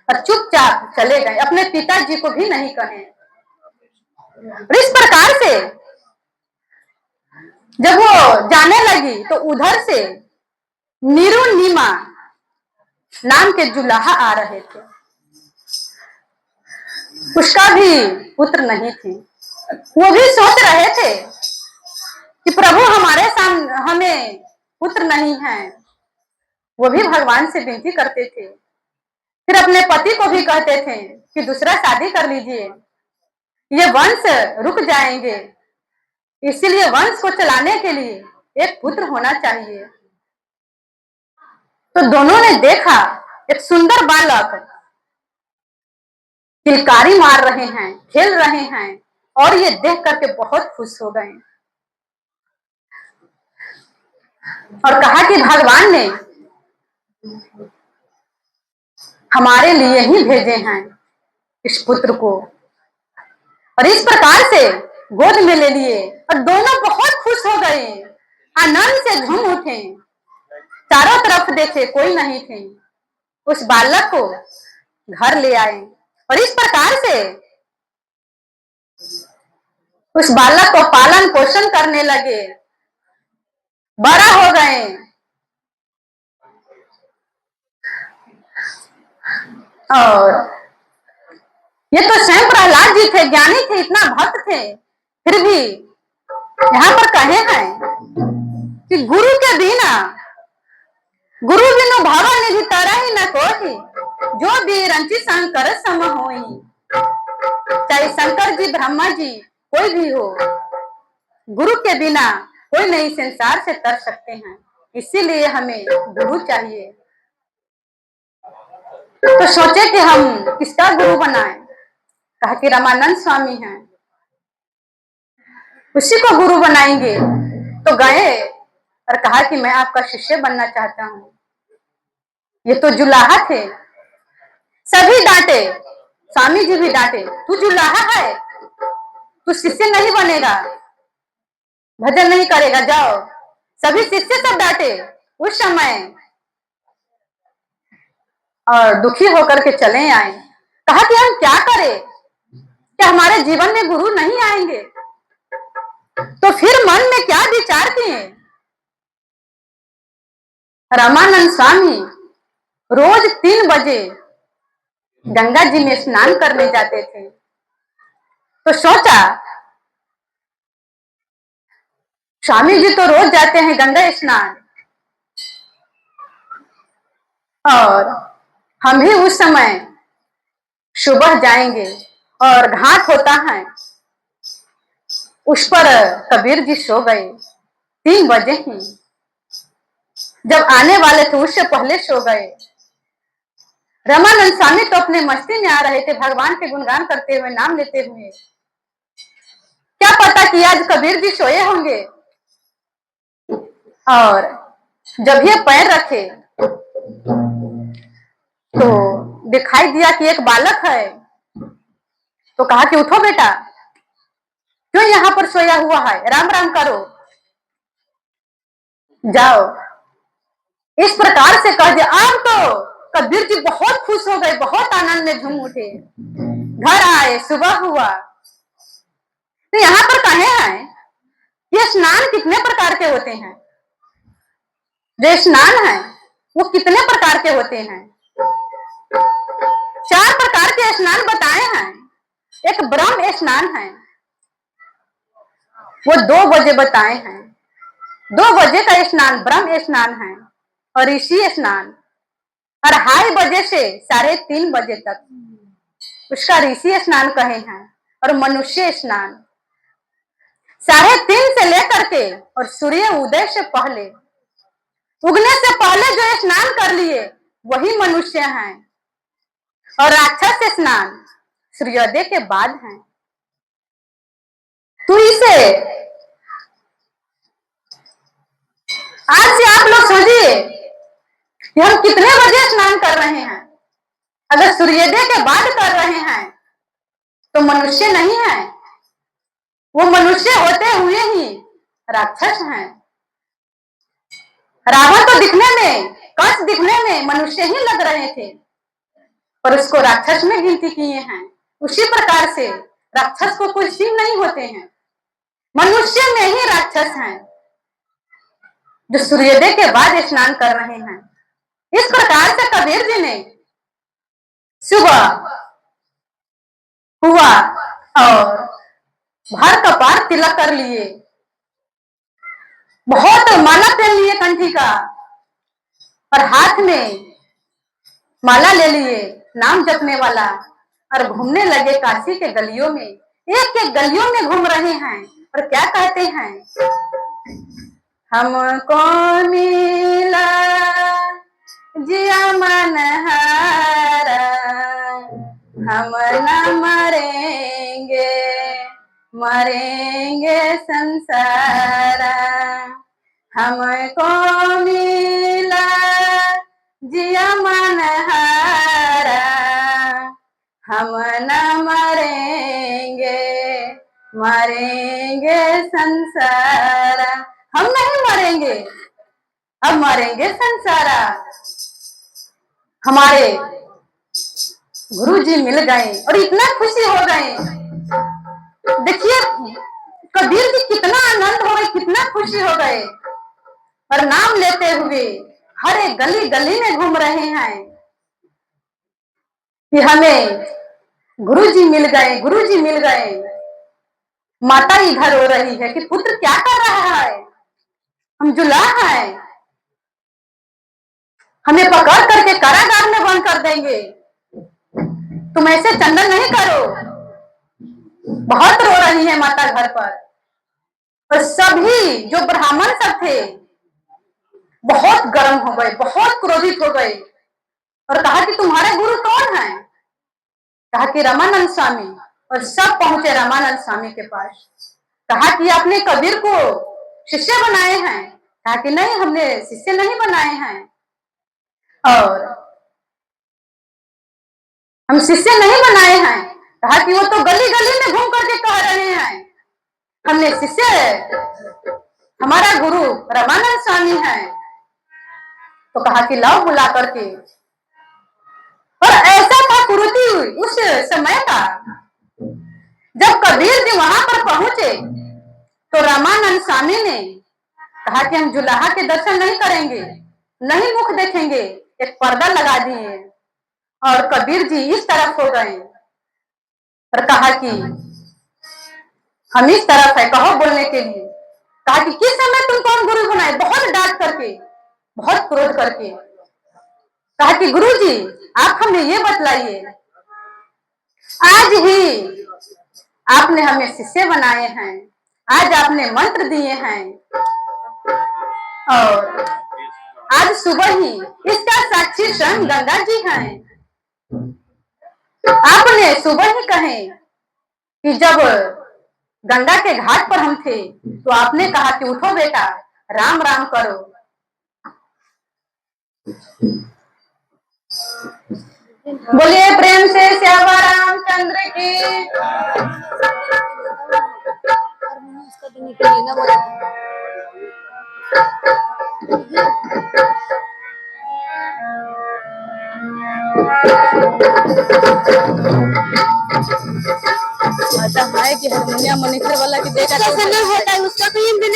[SPEAKER 1] और चुपचाप चले गए, अपने पिताजी को भी नहीं कहे। इस प्रकार से जब वो जाने लगी तो उधर से नीमा नाम के जुलाहा आ रहे थे, उसका भी पुत्र नहीं थी। वो भी सोच रहे थे कि प्रभु हमारे सामने हमें पुत्र नहीं है। वो भी भगवान से विनती करते थे, फिर अपने पति को भी कहते थे कि दूसरा शादी कर लीजिए, ये वंश रुक जाएंगे, इसीलिए वंश को चलाने के लिए एक पुत्र होना चाहिए। तो दोनों ने देखा एक सुंदर बालक किलकारी मार रहे हैं, खेल रहे हैं, और ये देख करके बहुत खुश हो गए। और कहा कि भगवान ने हमारे लिए ही भेजे हैं इस पुत्र को, और इस प्रकार से गोद में ले लिए और दोनों बहुत खुश हो गए, आनंद से झूम उठे। चारों तरफ देखे कोई नहीं थे, उस बालक को घर ले आए और इस प्रकार से उस बालक को पालन पोषण करने लगे, बड़ा हो गए। और ये तो स्वयं प्रहलाद जी थे, ज्ञानी थे, इतना भक्त थे, फिर भी यहाँ पर कहे हैं कि गुरु के बिना, गुरु बिनु भावा निधि तरहि न कोहि, जो बिरंची शंकर सम होई। चाहे शंकर जी, ब्रह्मा जी, कोई भी हो, गुरु के बिना कोई नहीं संसार से तर सकते हैं, इसीलिए हमें गुरु चाहिए। तो सोचे कि हम किसका गुरु बनाएं, कहा कि रामानंद स्वामी हैं, उसी को गुरु बनाएंगे। तो गए और कहा कि मैं आपका शिष्य बनना चाहता हूं। ये तो जुलाहा थे, सभी डांटे, स्वामी जी भी डांटे, तू जुलाहा है, तू शिष्य नहीं बनेगा, भजन नहीं करेगा, जाओ। सभी शिष्य सब डांटे उस समय, और दुखी होकर के चले आए। कहा कि हम क्या करें, क्या हमारे जीवन में गुरु नहीं आएंगे? तो फिर मन में क्या विचार किए, रामानंद स्वामी रोज 3 बजे गंगा जी में स्नान करने जाते थे। तो सोचा, स्वामी जी तो रोज जाते हैं गंगा स्नान, और हम भी उस समय सुबह जाएंगे। और घाट होता है, उस पर कबीर जी सो गए 3 बजे ही, जब आने वाले थे उससे पहले सो गए। रामानंद स्वामी तो अपने मस्ती में आ रहे थे, भगवान के गुणगान करते हुए, नाम लेते हुए। क्या पता कि आज कबीर जी सोए होंगे। और जब ये पैर रखे तो दिखाई दिया कि एक बालक है। तो कहा कि उठो बेटा, क्यों यहाँ पर सोया हुआ है, राम राम करो, जाओ। इस प्रकार से कह दिया। अब तो कबीर जी बहुत खुश हो गए, बहुत आनंद में झूम उठे। घर आए, सुबह हुआ। तो यहाँ पर कहे हैं ये स्नान कितने प्रकार के होते हैं, जो स्नान है वो कितने प्रकार के होते हैं? 4 प्रकार के स्नान बताए हैं। एक ब्रह्म स्नान है, वो 2 बजे बताए हैं। 2 बजे का स्नान ब्रह्म स्नान है। और ऋषि स्नान 2:30 बजे से 3:30 बजे तक, उसका ऋषि स्नान कहे हैं। और मनुष्य स्नान 3:30 से लेकर के और सूर्य उदय से पहले, उगने से पहले जो स्नान कर लिए वही मनुष्य हैं। और राक्षस स्नान सूर्योदय के बाद है। तो इसे आज से आप लोग सोचिए कि हम कितने बजे स्नान कर रहे हैं। अगर सूर्योदय के बाद कर रहे हैं तो मनुष्य नहीं है, वो मनुष्य होते हुए ही राक्षस हैं। रावण तो दिखने में, कंस दिखने में मनुष्य ही लग रहे थे, पर उसको राक्षस में गिनती किए हैं। उसी प्रकार से राक्षस को कोई सीम नहीं होते हैं, मनुष्य में ही राक्षस हैं जो सूर्योदय के बाद स्नान कर रहे हैं। इस प्रकार से कबीर जी ने सुबह हुआ और भर कपार तिलक कर लिए, बहुत माला पहन लिए कंठी का, और हाथ में माला ले लिए नाम जपने वाला, और घूमने लगे काशी के गलियों में। एक एक गलियों में घूम रहे हैं और क्या कहते हैं, हमको मिला जिया मन हारा, हम न मरेंगे मरेंगे संसारा, हमको मिला जिया मन हारा, हम न मरेंगे मरेंगे संसारा। हम नहीं मरेंगे, अब मरेंगे संसारा। हमारे गुरुजी मिल गए और इतना खुशी हो गए। देखिए कबीर जी कितना आनंद हो गए, कितना खुशी हो गए, और नाम लेते हुए हर एक गली गली में घूम रहे हैं कि हमें गुरुजी मिल गए, गुरुजी मिल गए। माता इधर रो रही है कि पुत्र क्या कर रहा है, हम जुलाह हैं, हमें पकड़ करके कारागार में बंद कर देंगे, तुम ऐसे चंदन नहीं करो। बहुत रो रही है माता घर पर। और सभी जो ब्राह्मण सब थे बहुत गर्म हो गए, बहुत क्रोधित हो गए और कहा कि तुम्हारे गुरु कौन है? कहा कि रामानंद स्वामी। और सब पहुंचे रामानंद स्वामी के पास। कहा कि आपने कबीर को शिष्य बनाए हैं? कहा कि नहीं, हमने शिष्य नहीं बनाए हैं, और हम शिष्य नहीं बनाए हैं। कहा कि वो तो गली गली में घूम करके कह रहे हैं हमने शिष्य, हमारा गुरु रामानंद स्वामी है। तो कहा कि लाओ बुला करके। और ऐसा था कुरीति उस समय का, जब कबीर जी वहां पर पहुंचे तो रामानंद स्वामी ने कहा कि हम जुलाहा के दर्शन नहीं करेंगे, नहीं मुख देखेंगे। एक पर्दा लगा दिए और कबीर जी इस तरफ हो गए और कहा कि हम इस तरफ है, कहो बोलने के लिए। कहा कि किस समय तुम कौन गुरु बनाए? बहुत डांट करके, बहुत क्रोध करके। कहा कि गुरुजी आप हमें ये बतलाइए, आज ही आपने हमें शिष्य बनाए हैं, आज आपने मंत्र दिए हैं, और आज सुबह ही इसका साक्षी स्वयं गंगा जी हैं। आपने सुबह ही कहे कि जब गंगा के घाट पर हम थे तो आपने कहा कि उठो बेटा, राम राम करो। बोलिए प्रेम से श्यामा रामचंद्र की। अच्छा है कि हारमोनियम मनीषर वाला की देखा कैसे नहीं होता है, उसका तो इन दिन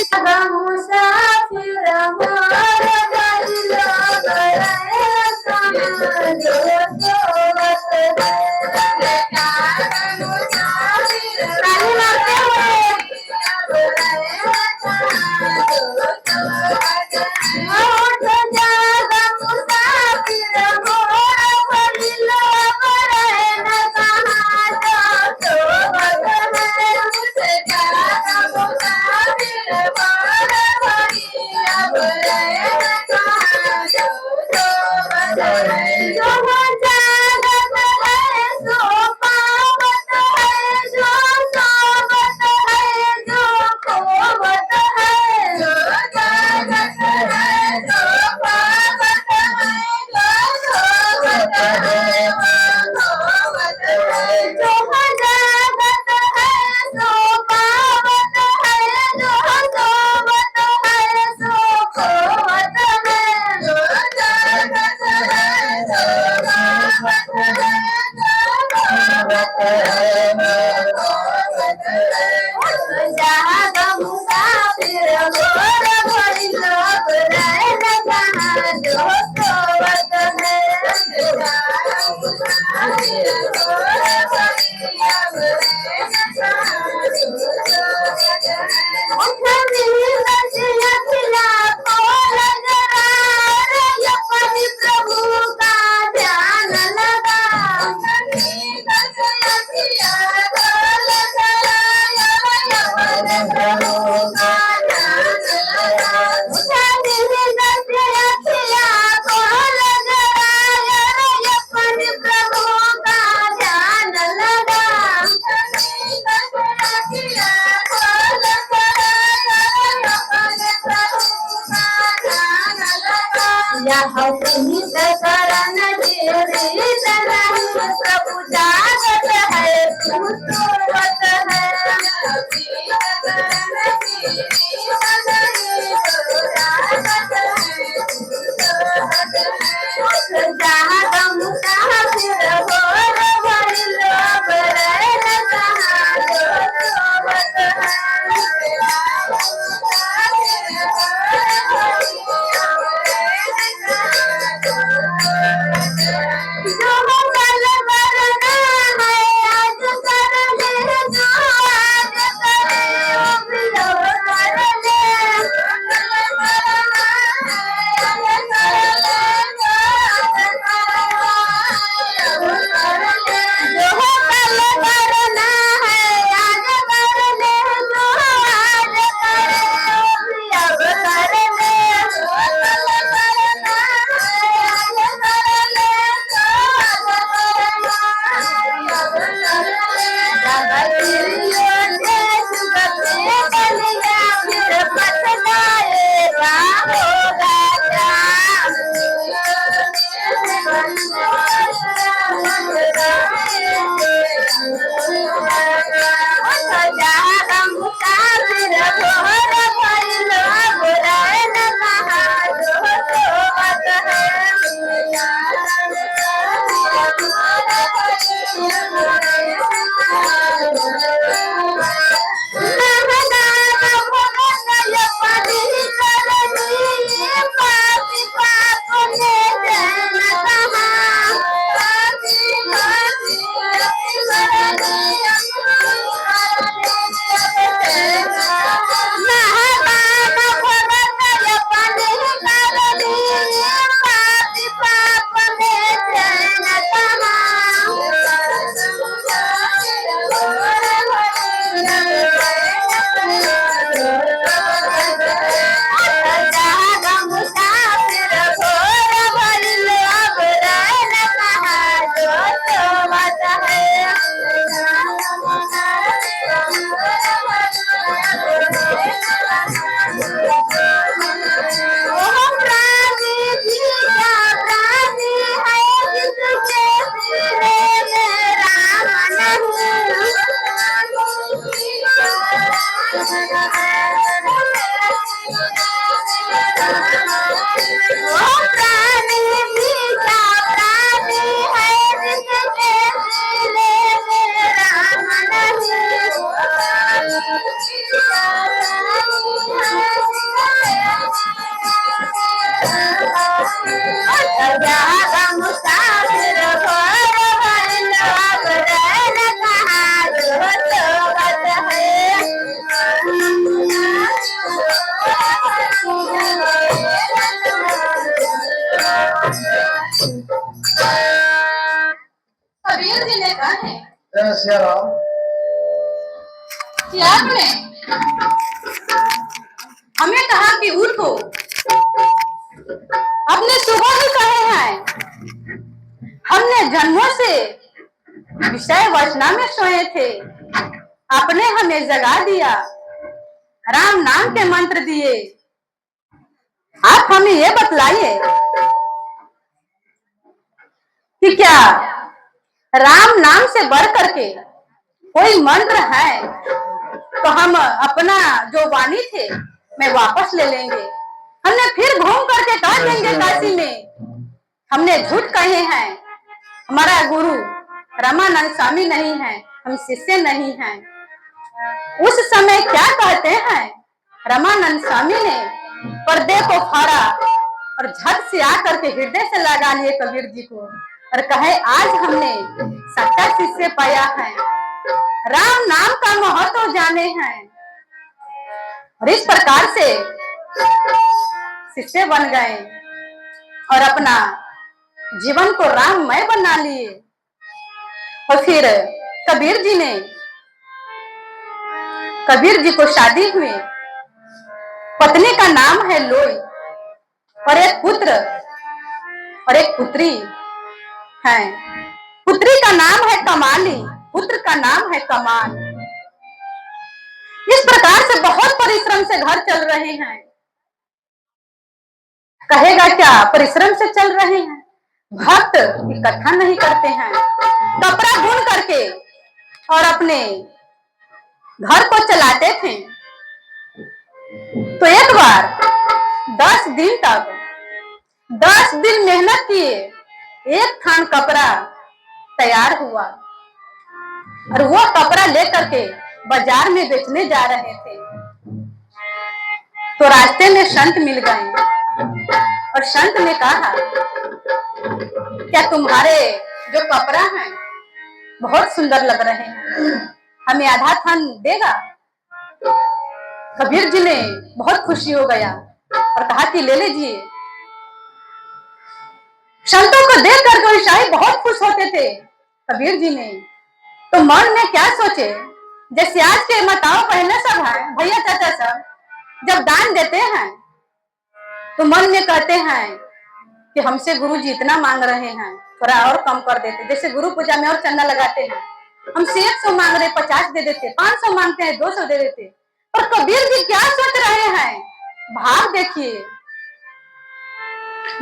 [SPEAKER 3] यह नित करण जीवित नहीं, प्रभु जागत है तू सोवत है। जहाँ गम तहाँ फिर भोर भइल, बरैन तहाँ जो सोवत जो कल करना है आज कर ले, जो आज करे वो भी अब कर ले। जो कल करना है आज कर ले, जो आज करे वो भी अब कर ले।
[SPEAKER 1] कबीर जी ने कहा है
[SPEAKER 2] जय सिया राम।
[SPEAKER 1] कि आपने हमें कहा कि उठो, अपने सुबह ही कहे हैं। हमने जन्मों से विषय वासना में सोए थे, आपने हमें जगा दिया, राम नाम के मंत्र दिए। आप हमें ये बतलाइए कि क्या राम नाम से बढ़ करके कोई मंत्र है तो हम अपना जो वाणी थे मैं वापस ले लेंगे। हमने फिर घूम करके कह देंगे काशी में हमने झूठ कहे हैं, हमारा गुरु रामानंद स्वामी नहीं है, हम शिष्य नहीं हैं। उस समय क्या कहते हैं, रामानंद स्वामी ने पर्दे को फाड़ा और झट से आकर के हृदय से लगा लिए कबीर जी को और कहे आज हमने सच्चा शिष्य पाया है, राम नाम का महत्व जाने हैं। और इस प्रकार से शिष्य बन गए और अपना जीवन को राममय बना लिए। और फिर कबीर जी को शादी हुई, पत्नी का नाम है लोई और एक पुत्र और एक पुत्री है। पुत्री का नाम है कमाली, पुत्र का नाम है कमाल। इस प्रकार से बहुत परिश्रम से घर चल रहे हैं। कहेगा क्या परिश्रम से चल रहे हैं, भक्त इकट्ठा नहीं करते हैं, कपड़ा बुन करके और अपने घर को चलाते थे। तो एक बार 10 दिन तक 10 दिन मेहनत किए, एक थान कपड़ा तैयार हुआ और वो कपड़ा लेकर के बाजार में बेचने जा रहे थे। तो रास्ते में संत मिल गए और संत ने कहा, क्या तुम्हारे जो कपड़ा है बहुत सुंदर लग रहे हैं, हमें आधा थान देगा? कबीर जी ने बहुत खुशी हो गया और कहा कि ले लीजिए। संतों को देख कर शाही बहुत खुश होते थे। कबीर जी ने तो मन में क्या सोचे, जैसे आज के माताओं बहनें सब हैं, भैया चाचा सब जब दान देते हैं तो मन में कहते हैं कि हमसे गुरु जी इतना मांग रहे हैं, थोड़ा और कम कर देते। जैसे गुरु पूजा में और चंदा लगाते हैं, हमसे 100 मांग रहे, 50 दे देते, 500 मांगते हैं, 200 दे देते। पर कबीर जी क्या सोच रहे हैं, भाव देखिए।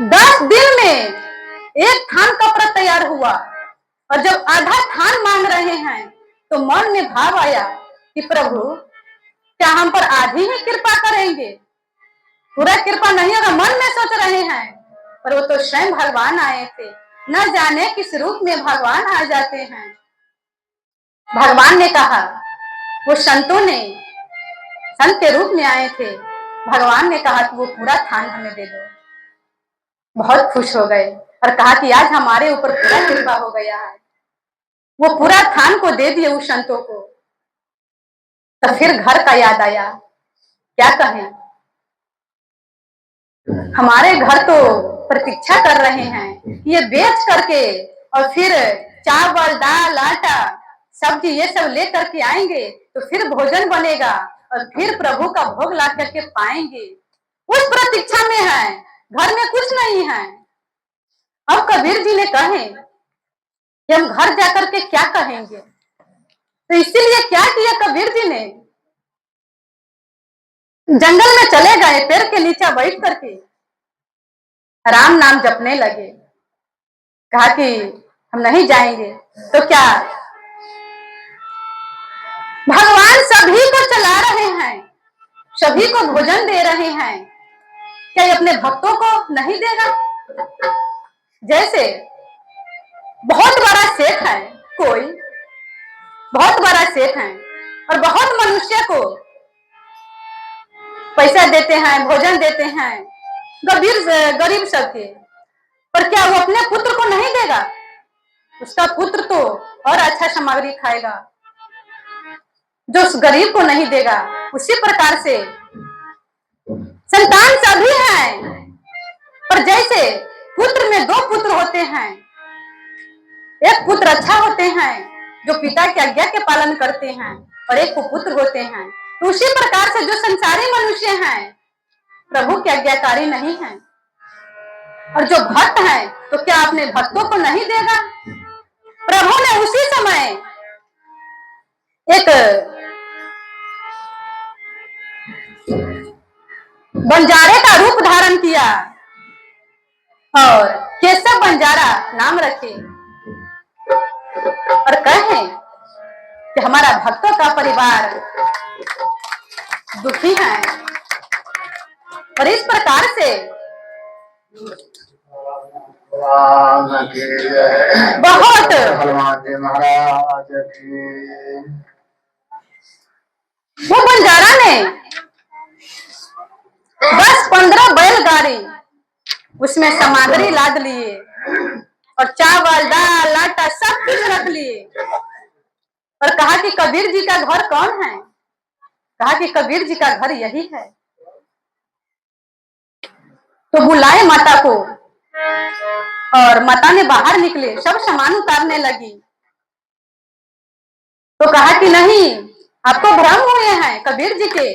[SPEAKER 1] 10 दिन में एक थान कपड़ा तैयार हुआ और जब आधा थान मांग रहे हैं तो मन में भाव आया कि प्रभु क्या हम पर आधी ही कृपा करेंगे, पूरा कृपा नहीं होगा। मन में सोच रहे हैं, पर वो तो स्वयं भगवान आए थे, न जाने किस रूप में भगवान आ जाते हैं। भगवान ने कहा, वो संतों ने संत के रूप में आए थे, भगवान ने कहा कि वो पूरा थान हमें दे दो। बहुत खुश हो गए और कहा कि आज हमारे ऊपर पूरा कृपा हो गया है। वो पूरा थान को दे दिए उस संतों को। तो फिर घर का याद आया, क्या कहें, हमारे घर तो प्रतीक्षा कर रहे हैं, ये बेच करके और फिर चावल दाल आटा सब्जी ये सब ले करके आएंगे तो फिर भोजन बनेगा और फिर प्रभु का भोग ला करके पाएंगे। उस प्रतीक्षा में है, घर में कुछ नहीं है। अब कबीर जी ने कहे कि हम घर जाकर के क्या कहेंगे, तो इसीलिए क्या किया कबीर जी ने, जंगल में चले गए, पेड़ के नीचे बैठ करके राम नाम जपने लगे। कहा कि हम नहीं जाएंगे तो क्या, भगवान सभी को चला रहे हैं, सभी को भोजन दे रहे हैं, क्या ये अपने भक्तों को नहीं देगा? जैसे बहुत बड़ा सेठ है, कोई बहुत बड़ा सेठ है और बहुत मनुष्य को पैसा देते हैं, भोजन देते हैं, गरीब सबके, पर क्या वो अपने पुत्र को नहीं देगा? उसका पुत्र तो और अच्छा सामग्री खाएगा, जो उस गरीब को नहीं देगा। उसी प्रकार से संतान सभी हैं, पर जैसे पुत्र में 2 पुत्र होते हैं, एक पुत्र अच्छा होते हैं जो पिता की आज्ञा के पालन करते हैं और एक कुपुत्र होते हैं। तो उसी प्रकार से जो संसारी मनुष्य हैं प्रभु के आज्ञाकारी नहीं हैं, और जो भक्त हैं तो क्या अपने भक्तों को नहीं देगा? प्रभु ने उसी समय एक बंजारे का रूप धारण किया और केशव बंजारा नाम रखे और कहे कि हमारा भक्तों का परिवार दुखी है। और इस प्रकार से बहुत वो बंजारा ने 10-15 बैलगाड़ी उसमें सामग्री लाद लिए और चावल दाल आटा सब कुछ रख लिए और कहा कि कबीर जी का घर कौन है? कहा कि कबीर जी का घर यही है। तो बुलाए माता को और माता ने बाहर निकले, सब सामान उतारने लगी। तो कहा कि नहीं, आपको भ्रम हुए हैं कबीर जी के।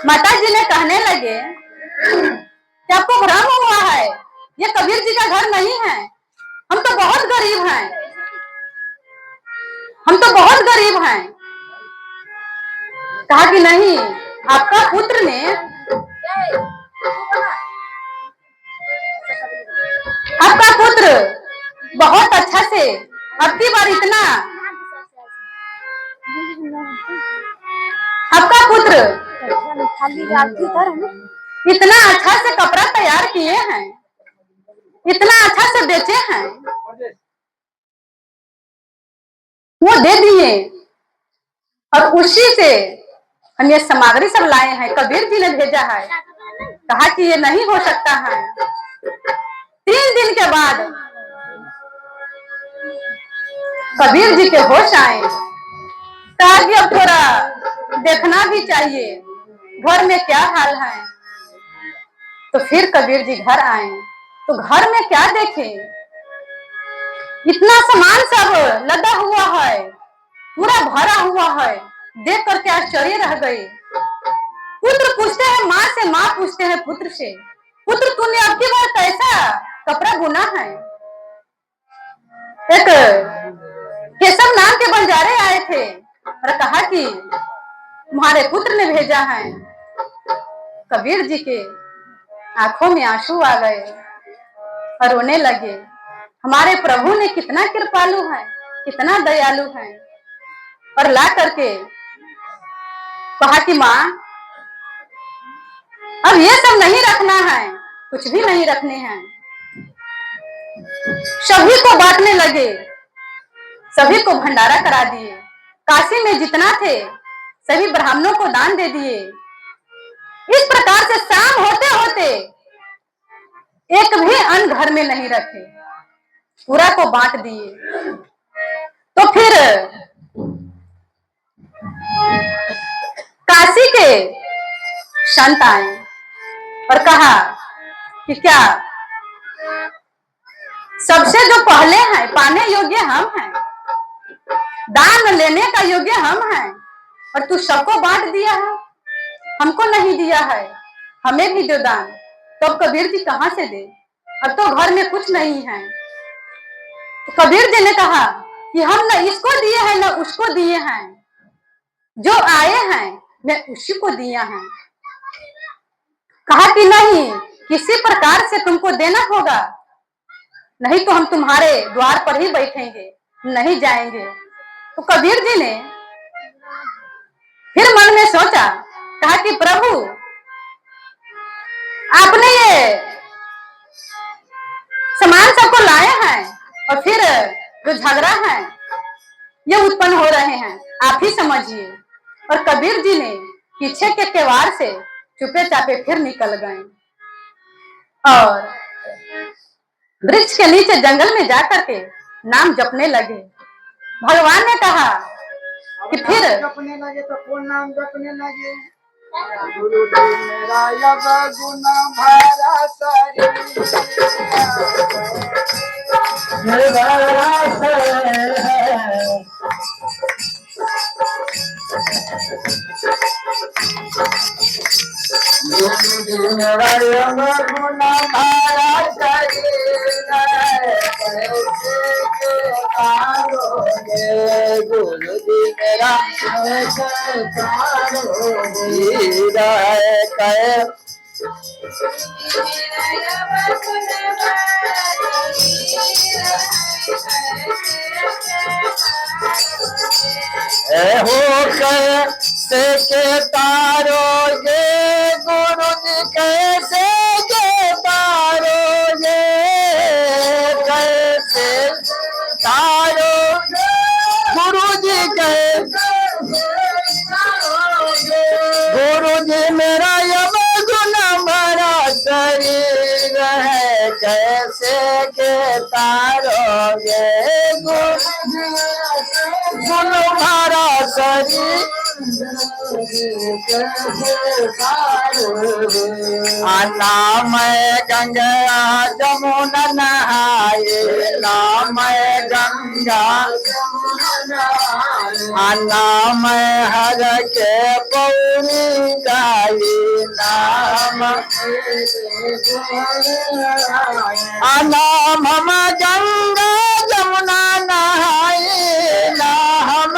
[SPEAKER 1] माता जी ने कहने लगे कि आपको भ्रम हुआ है, ये कबीर जी का घर नहीं है, हम तो बहुत गरीब हैं, हम तो बहुत गरीब हैं। कहा कि नहीं, आपका पुत्र ने से अब की बार इतना आपका पुत्र इतना अच्छा से कपड़ा तैयार किए हैं, इतना अच्छा से बेचे हैं, वो दे दिए और उसी से हम ये सामग्री सब लाए हैं। कबीर जी ने भेजा है, कहा कि ये नहीं हो सकता है। 3 दिन के बाद कबीर जी के होश आए, कहा कि अब थोड़ा देखना भी चाहिए घर में क्या हाल है। तो फिर कबीर जी घर आए तो घर में क्या देखे, इतना सामान सब लदा हुआ है, पूरा भरा हुआ है। देख करके आश्चर्य रह गए। पुत्र पूछते हैं माँ से, माँ पूछते हैं पुत्र से, पुत्र तूने अब की बार कैसा कपड़ा बुना है। एक केशव नाम के बंजारे आए थे और कहा कि तुम्हारे पुत्र ने भेजा है। कबीर जी के आंखों में आंसू आ गए और रोने लगे। हमारे प्रभु ने कितना कृपालु है, कितना दयालु है। और ला करके कहा कि माँ अब ये सब नहीं रखना है, कुछ भी नहीं रखने हैं। सभी को बांटने लगे, सभी को भंडारा करा दिए। काशी में जितना थे सभी ब्राह्मणों को दान दे दिए। इस प्रकार से शाम होते होते एक भी अन्न घर में नहीं रखे, पूरा को बांट दिए। तो फिर काशी के संत आए और कहा कि क्या सबसे जो पहले हैं पाने योग्य हम हैं, दान लेने का योग्य हम हैं, और तू सबको बांट दिया है, हमको नहीं दिया है, हमें भी दो दान। तो कबीर जी कहां से दे, अब तो घर में कुछ नहीं है। तो कबीर जी ने कहा कि हम न इसको दिए हैं न उसको दिए हैं, जो आए हैं मैं उसी को दिया है। कहा कि नहीं, किसी प्रकार से तुमको देना होगा, नहीं तो हम तुम्हारे द्वार पर ही बैठेंगे, नहीं जाएंगे। तो कबीर जी ने फिर मन में सोचा, कहा कि प्रभु आपने ये सामान सबको लाए हैं और फिर जो झगड़ा है ये उत्पन्न हो रहे हैं, आप ही समझिए। और कबीर जी ने पीछे के केवाड़ से चुपे चापे फिर निकल गए और वृक्ष के नीचे जंगल में जाकर के नाम जपने लगे। भगवान ने कहा कि फिर
[SPEAKER 2] जपने लगे तो कौन नाम जपने लगे? गुरुदेव मेरा यब गुण भरा शरीर मेरा यब गुण भरा शरीर गुरुदेव मेरा हो कैसे के तारोगे गुरु जी, कैसे के तारोगे, कैसे तारोगे गुरु जी, कैसे गुरु जी मेरा यम गुण भरा शरीर है, कैसे के तारोगे गुण भरा शरीर। आना मैं गंगा जमुना नहाए, नाम गंगा आना मैं हर के पौरी गाई, नाम नाम हम गंगा जमुना नहाए, नाम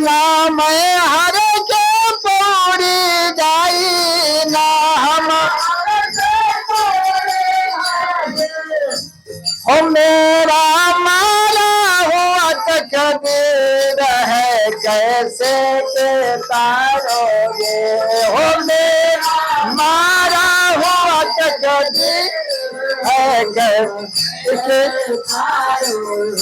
[SPEAKER 2] नाम हर के पौरी गाई, नाम है कैसे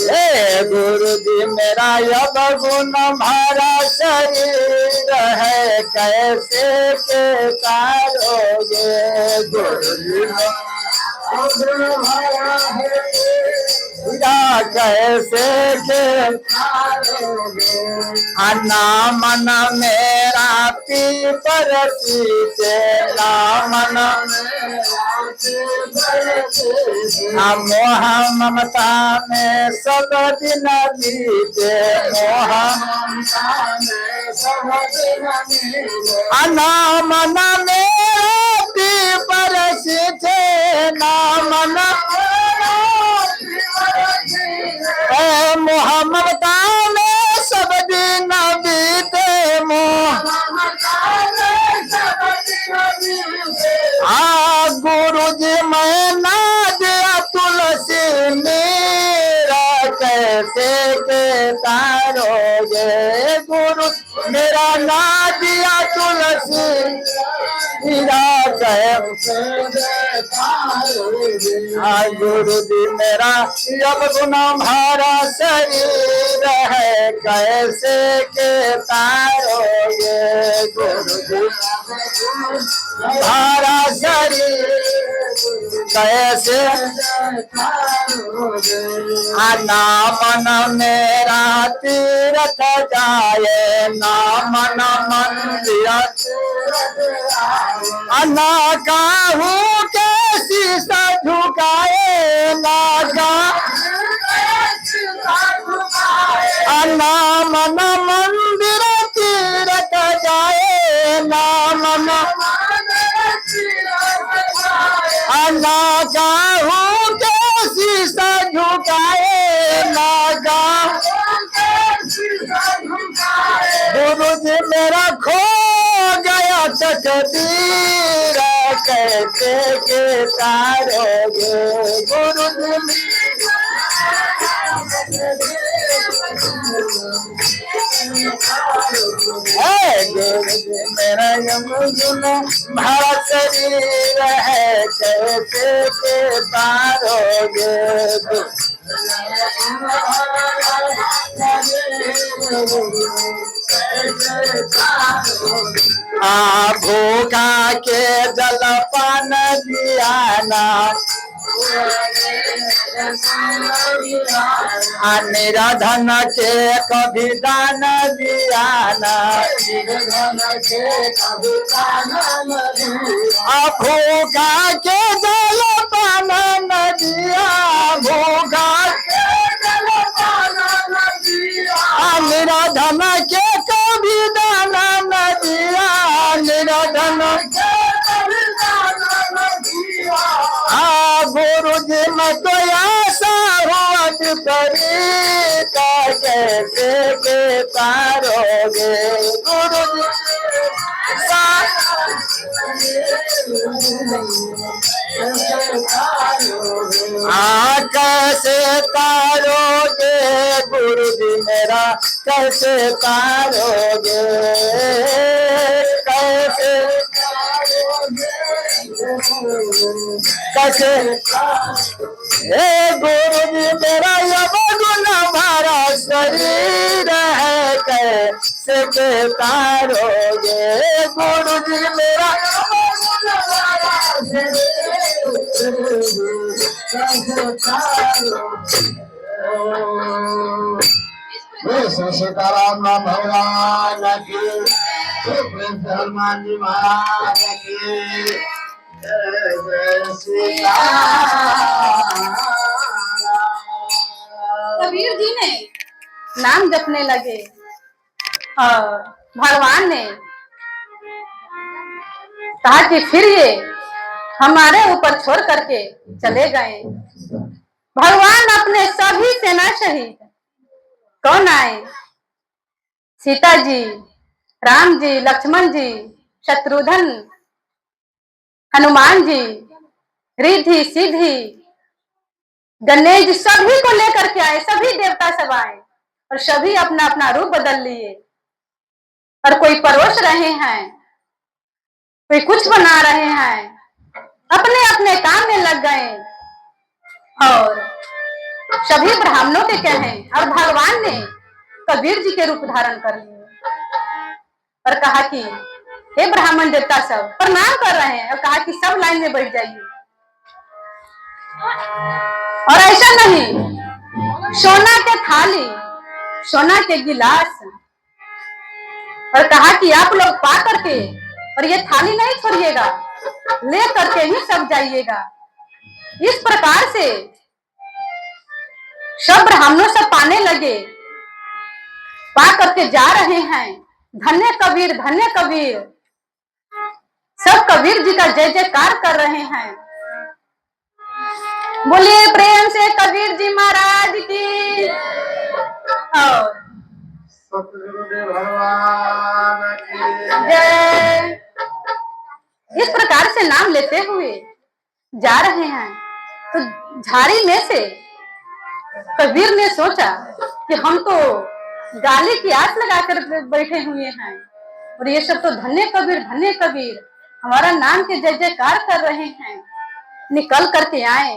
[SPEAKER 2] हे गुरु जी मेरा अब गुण भरा शरीर है कैसे के तारोगे गुरु जी कैसे के नामन मेरा पीपर सीते नामन मोह ममता में सब दिन बीते मोह नामन मेरा पीपर सीते नामन मोहम्मदा में सब दिन बीते मोह गुरु जी मैं ना दिया तुलसी मेरा कैसे के तारोगे गुरु मेरा ना दिया तुलसी मेरा कैसे गुरु जी मेरा जब गुना भरा शरीर है कैसे के तारोगे गुरु जी भरा शरीर कैसे नामन मेरा तीर्थ जाए नामन मंदिर ना काहू के शीशा झुकाए नागा नामन मंदिर तीर्थ जाए नामन ना काहू के शीशा झुकाए नागा गुरु जी मेरा खो गया तकदीर कैसे के तारोगे गुरु जी मेरा भरा शरीर है कैसे के तारोगे भूखा के जलपान दियाना निराधन के कभी दान दियाना भूखा के जलपान न दिया भूखा निराधन के कभी दान न दिया निराधन गुरु जी मैं तो ऐसा हुआ करी कैसे के तारोगे गुरु जी कैसे तारोगे गुरु जी मेरा कैसे तारोगे कैसे कैसे गुरु जी मेरा अब गुण भरा शरीर है कैसे के तारोगे गुरु जी मेरा सीताराम भगवान की हनुमान जी महाराज की
[SPEAKER 1] कबीर जी ने नाम जपने लगे और भगवान ने कहा कि फिर ये हमारे ऊपर छोड़ करके चले गए। भगवान अपने सभी सेना शहीद कौन आए? सीता जी, राम जी, लक्ष्मण जी, शत्रुघ्न, हनुमान जी, रिद्धि सिद्धि, गणेश जी सभी को लेकर के आए। सभी देवता सब आए और सभी अपना अपना रूप बदल लिए और कोई परोस रहे हैं, कोई कुछ बना रहे हैं, अपने अपने काम में लग गए और सभी ब्राह्मणों के कहे और भगवान ने कबीर जी के रूप धारण कर लिए और कहा कि हे ब्राह्मण देवता सब प्रणाम कर रहे हैं और कहा कि सब लाइन में बैठ जाइए। और ऐसा नहीं, सोना के थाली, सोना के गिलास और कहा कि आप लोग पा करके और ये थाली नहीं छोड़िएगा, ले करके ही सब जाइएगा। इस प्रकार से सब ब्राह्मणों से पाने लगे, पा करके जा रहे हैं। धन्य कबीर, धन्य कबीर, सब कबीर जी का जय जयकार कर रहे हैं। बोलिए प्रेम से कबीर जी महाराज की। और
[SPEAKER 2] सतगुरुदेव भगवान की
[SPEAKER 1] जय। इस प्रकार से नाम लेते हुए जा रहे हैं तो झाड़ी में से कबीर ने सोचा कि हम तो गाली की आस लगाकर बैठे हुए हैं और ये सब तो धन्य कबीर हमारा नाम के जय जयकार कर रहे हैं। निकल करके आए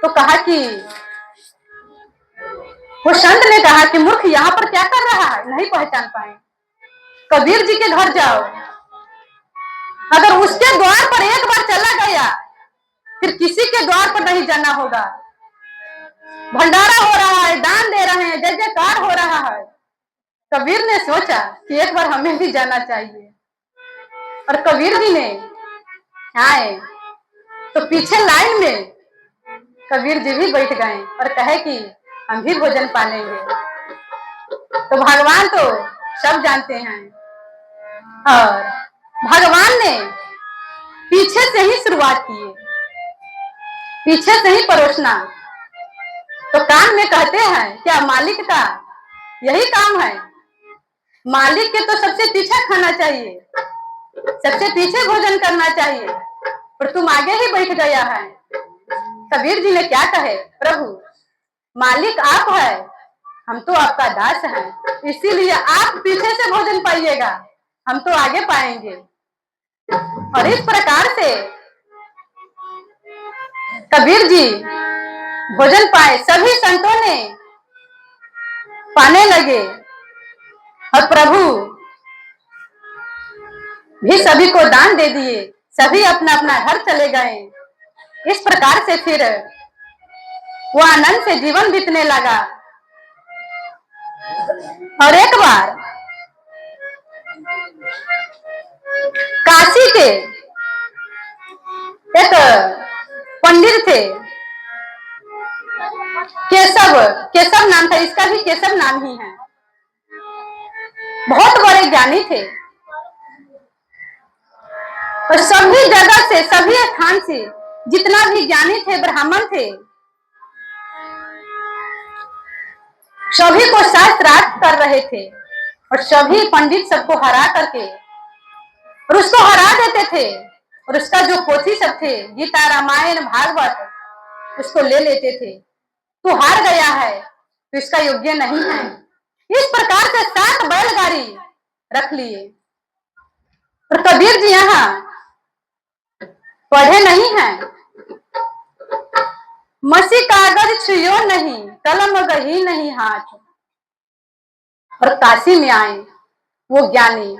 [SPEAKER 1] तो कहा कि वो संत ने कहा कि मूर्ख यहाँ पर क्या कर रहा है, नहीं पहचान पाए। कबीर जी के घर जाओ, अगर उसके द्वार पर एक बार चला गया फिर किसी के द्वार पर नहीं जाना होगा। भंडारा हो रहा है, दान दे रहे हैं, जय जयकार हो रहा है। कबीर ने सोचा कि एक बार हमें भी जाना चाहिए और कबीर जी ने आए तो पीछे लाइन में कबीर जी भी बैठ गए और कहे कि हम भी भोजन पालेंगे। तो भगवान तो सब जानते हैं और भगवान ने पीछे से ही शुरुआत की, पीछे से ही परोसना। तो काम में कहते हैं क्या मालिक का यही काम है, मालिक के तो सबसे पीछे खाना चाहिए, सबसे पीछे भोजन करना चाहिए, पर तुम आगे ही बैठ गया है। कबीर जी ने क्या कहे, प्रभु मालिक आप है, हम तो आपका दास हैं, इसीलिए आप पीछे से भोजन पाइएगा, हम तो आगे पाएंगे। और इस प्रकार से कबीर जी भोजन पाए, सभी संतों ने पाने लगे और प्रभु भी सभी को दान दे दिए, सभी अपना अपना घर चले गए। इस प्रकार से फिर वो आनंद से जीवन बीतने लगा। और एक बार काशी के एक पंडित थे, केशव नाम था, इसका भी केशव नाम ही है। बहुत बड़े ज्ञानी थे और सभी जगह से, सभी स्थान से जितना भी ज्ञानी थे, ब्राह्मण थे, सभी को शास्त्रार्थ कर रहे थे और सभी पंडित सबको हरा करके और उसको हरा देते थे और उसका जो पोथी सब थे, गीता रामायण भागवत, उसको ले लेते थे। तू हार गया है तो इसका योग्य नहीं है। इस प्रकार से 7 बैलगाड़ी रख लिए। और कबीर जी यहाँ पढ़े नहीं हैं, मसी कागज छुयो नहीं, कलम गही नहीं हाथ। और काशी में आए वो ज्ञानी,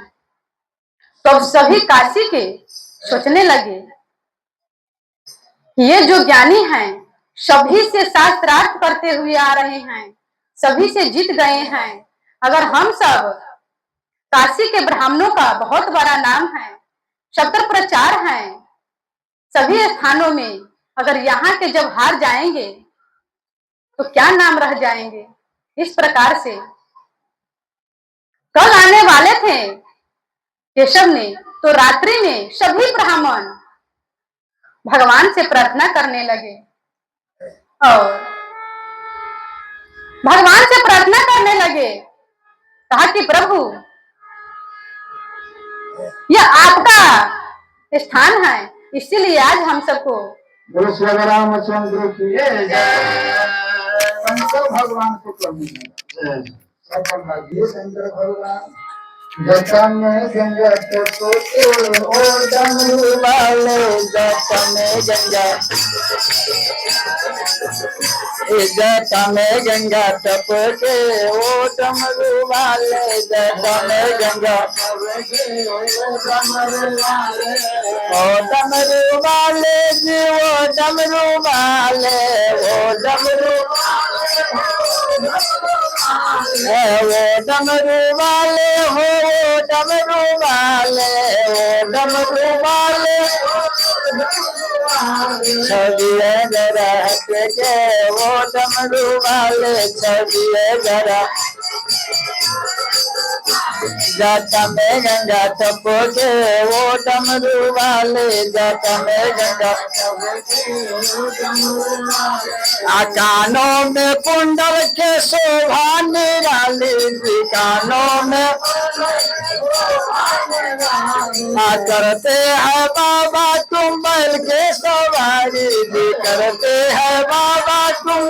[SPEAKER 1] तो सभी काशी के सोचने लगे ये जो ज्ञानी हैं सभी से शास्त्रार्थ करते हुए आ रहे हैं, सभी से जीत गए हैं। अगर हम सब, काशी के ब्राह्मणों का बहुत बड़ा नाम है, शब्द प्रचार है सभी स्थानों में, अगर यहाँ के जब हार जाएंगे तो क्या नाम रह जाएंगे। इस प्रकार से कल आने वाले थे केशव ने, तो रात्रि में सभी ब्राह्मण भगवान से प्रार्थना करने लगे और भगवान से प्रार्थना करने लगे। कहा कि प्रभु यह आपका स्थान है, इसीलिए आज हम सबको
[SPEAKER 2] रामचंद्र की शंकर भगवान को शंकर भगवान जटा में गंगा टपके ओ डमरू वाले जटा में गंगा जटा में गंगा टपके ओ डमरू वाले जटा में गंगा ओ डमरू वाले जी ओ डमरू वाले ओ डमरू वो डमरू वाले हो वो डमरू वाले वो डमरू वाले छबिए जरा के वो डमरू वाले छबिए जरा जाता में गंगा टपके वो डमरू वाले जाता में गंगा कानों में कुंडल के शोभा निराली जी कानों में करते हैं बाबा तुम बैल के सवारी जी करते हैं बाबा तुम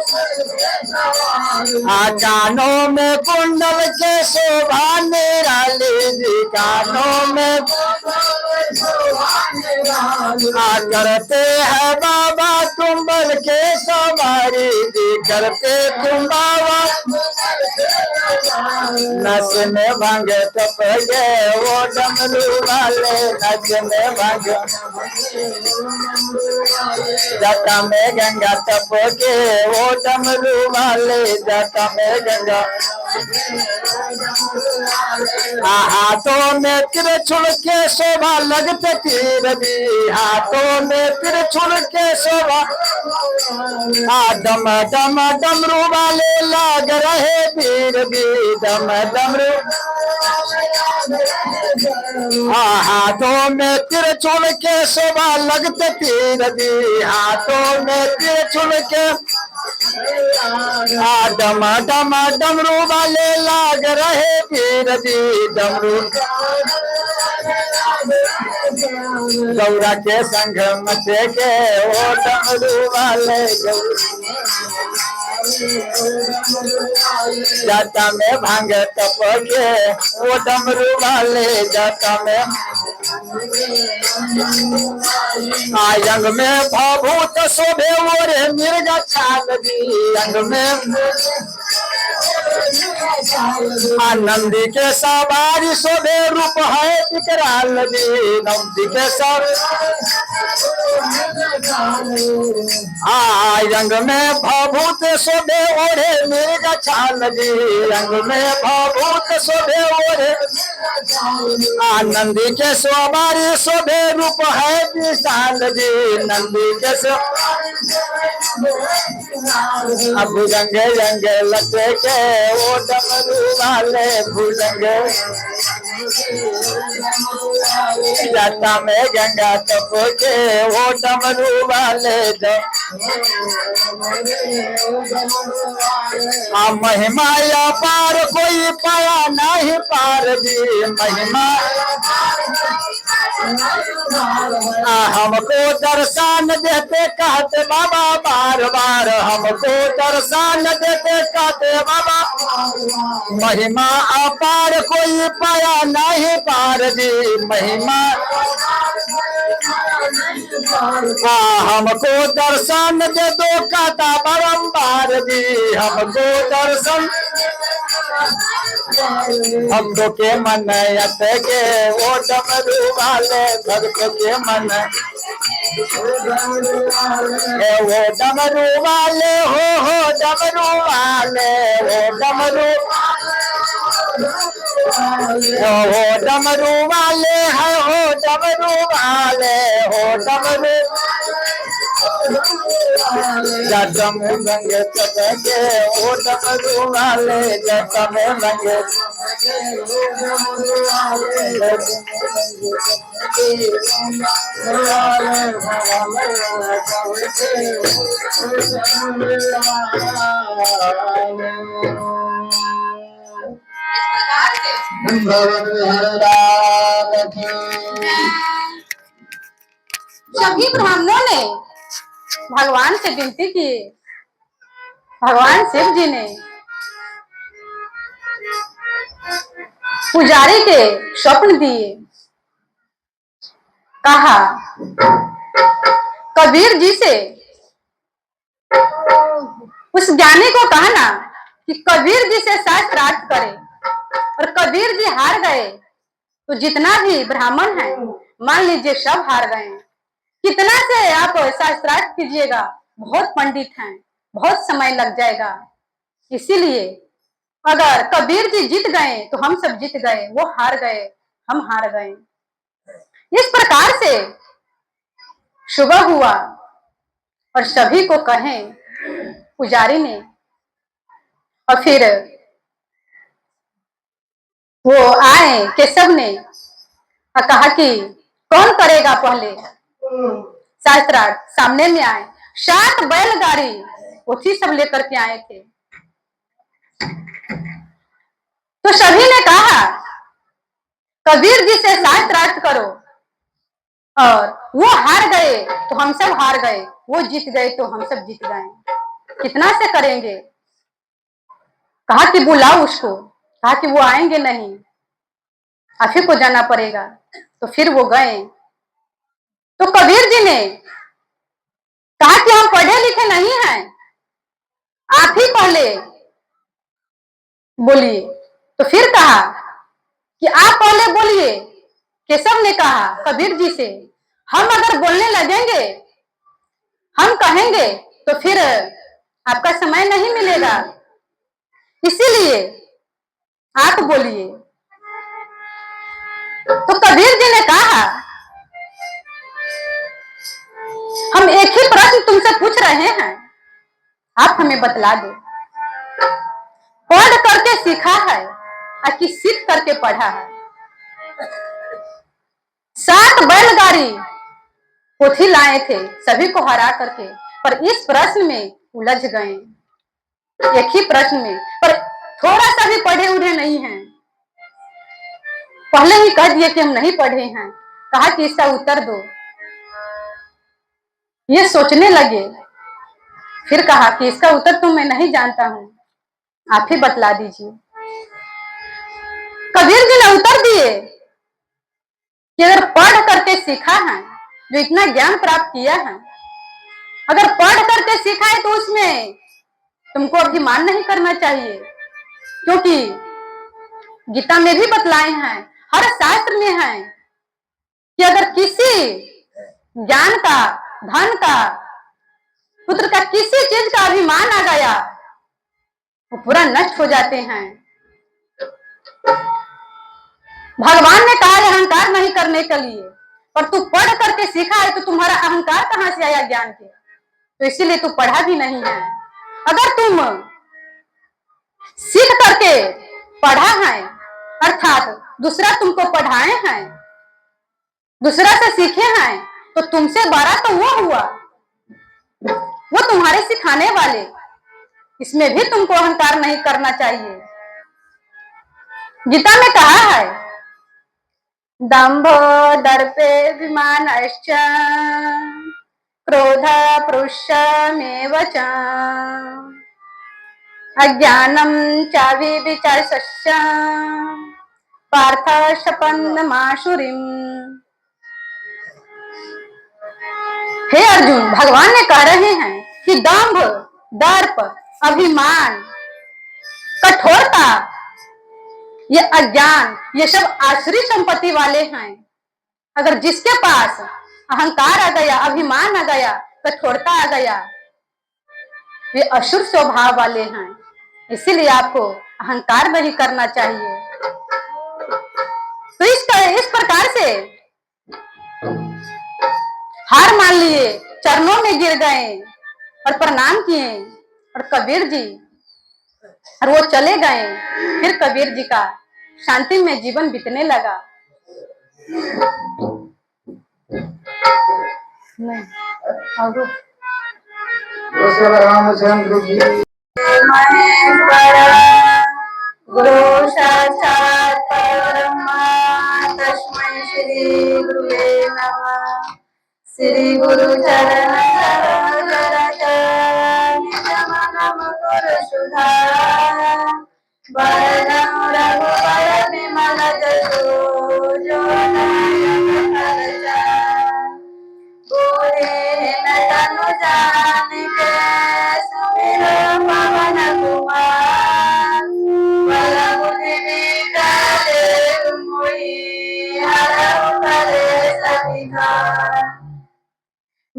[SPEAKER 2] कानों में कुंडल के शोभा निराली जी कानों में करते हैं बाबा तुम बल के सवारी जी करते तुम बाबा नच में भांग टप गए वो डमरू वाले नच में भांग जटा में गंगा टप के वो डमरू वाले जटा में गंगा हाथों में त्रिशूल के शोभा लगते तीर भी हाथों में त्रिशूल के शोभा डम डम डमरू वाले लाग रहे वीर भी डम डमरू हाथों में त्रिशूल के शोभा लगते तीर भी हाथों में त्रिशूल के डम डम डमरू वाले लाग रहे वीर जी डमरू गौरा के संग मचे के वो डमरू वाले जाता में भांग टप के वो डमरू वाले जाता में अंग में भभूत शोभे ओरे मिर्गा छाल दी अंग में नंदी के सवारी शोभे रूप है विकराल दी नंदी के सब रंग में भभूत शोभे ओढ़े मिर्गा छाल दी रंग में भभूत शोभे ओढ़े नंदी के सवारी शोभे रूप है विशाल दी नंदी के भुजंग रंग लगे के वो डमरू वाले भुजंग जाता में गंगा टप के वो डमरू वाले महिमा या पार कोई पाया नहीं पार भी महिमा हमको दर्शन देते कहते बाबा बार बार हमको दर्शन देते कहते बाबा महिमा अपार कोई पाया नहीं पार जी महिमा हमको दर्शन दे दो कहता बारंबार जी हमको दर्शन भक्तों के मन यत के वो डमरू वाले भक्तों के मन वो डमरू वाले हो डमरू वाले वो डमरू हो डमरू वाले है हो डमरू वाले हो डमरू जटम गंगे के वो डमरू वाले जटम गंगे
[SPEAKER 1] सभी ब्राह्मणों ने भगवान से विनती की भगवान शिव जी ने पुजारी के स्वप्न दिए। कहा कबीर जी से, उस ज्ञानी को कहा ना कि कबीर जी से शास्त्रार्थ करे, और कबीर जी हार गए तो जितना भी ब्राह्मण है मान लीजिए सब हार गए। कितना से आप शास्त्रार्थ कीजिएगा, बहुत पंडित हैं, बहुत समय लग जाएगा। इसीलिए अगर कबीर जी जीत गए तो हम सब जीत गए, वो हार गए हम हार गए। इस प्रकार से सुबह हुआ और सभी को कहें पुजारी ने, और फिर वो आए केशव ने और कहा कि कौन करेगा पहले शास्त्रार्थ। सामने में आए 7 बैलगाड़ी उसी सब लेकर के आए थे। तो सभी ने कहा कबीर जी से शास्त्रार्थ करो, और वो हार गए तो हम सब हार गए, वो जीत गए तो हम सब जीत गए, कितना से करेंगे। कहा कि बुलाओ उसको। कहा कि वो आएंगे नहीं, आप ही को जाना पड़ेगा। तो फिर वो गए। तो कबीर जी ने कहा कि हम पढ़े लिखे नहीं हैं, आप ही पहले बोलिए। तो फिर कहा कि आप पहले बोलिए। केशव ने कहा कबीर जी से, हम अगर बोलने लगेंगे, हम कहेंगे तो फिर आपका समय नहीं मिलेगा, इसीलिए आप बोलिए। तो कबीर जी ने कहा हम एक ही प्रश्न तुमसे पूछ रहे हैं, आप हमें बतला दो। पढ़ करके सीखा है या कि सीख करके पढ़ा है? 7 बैलगाड़ी पोथी लाए थे सभी को हरा करके, पर इस प्रश्न में उलझ गए। एक ही प्रश्न में, पर थोड़ा सा भी पढ़े उढ़े नहीं हैं। पहले ही कह दिए कि हम नहीं पढ़े हैं। कहा कि इसका उत्तर दो। ये सोचने लगे, फिर कहा कि इसका उत्तर तो मैं नहीं जानता हूं, आप ही बतला दीजिए। कबीर जी ने उत्तर दिए कि अगर पढ़ करके सीखा है, जो इतना ज्ञान प्राप्त किया है, अगर पढ़ करके सीखा है तो उसमें तुमको अभिमान नहीं करना चाहिए, क्योंकि गीता में भी बतलाए हैं, हर शास्त्र में है कि अगर किसी ज्ञान का, धन का, पुत्र का, किसी चीज का अभिमान आ गया वो पूरा नष्ट हो जाते हैं। भगवान ने कहा अहंकार नहीं करने के लिए, पर तू पढ़ करके सीखा है तो तुम्हारा अहंकार कहां से आया ज्ञान के? तो इसीलिए तू पढ़ा भी नहीं है। अगर तुम सीख करके पढ़ा है, अर्थात दूसरा तुमको पढ़ाए हैं, दूसरा से सीखे हैं, तो तुमसे बड़ा तो वो हुआ, वो तुम्हारे सिखाने वाले। इसमें भी तुमको अहंकार नहीं करना चाहिए। गीता में कहा है दंभो दर्पेऽभिमानश्च क्रोध परुषमेव च अज्ञानं च विविचर्षश्च पार्थ शपन्नमाशुरिम्। हे अर्जुन, भगवान ने कह रहे हैं कि दंभ, दर्प, अभिमान, कठोरता, ये अज्ञान, ये सब आसुरी संपत्ति वाले हैं। अगर जिसके पास अहंकार आ गया, अभिमान आ गया, कठोरता आ गया, वे असुर स्वभाव वाले हैं। इसीलिए आपको अहंकार नहीं करना चाहिए। तो इस प्रकार से हार मान लिए, चरणों में गिर गए और प्रणाम किए, और कबीर जी, और वो चले गए। फिर कबीर जी का शांति में जीवन बीतने लगा। महेश्वर गुरु साक्षात् परब्रह्म तस्मै श्री गुरुवे नमः। श्री गुरु चरण सरोज निज मन मुकुर सुधार, वरदं रघुवर विमल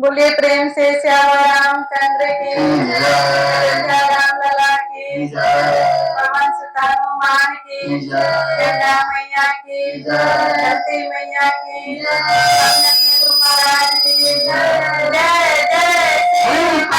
[SPEAKER 1] बोलिए प्रेम से श्याम रामचंद्र की जय, राम लला की जय, पवन सुत हनुमान की जय, गंगा मैया की जय, धरती मैया की जय, गुरु महाराज की जय, जय जय श्री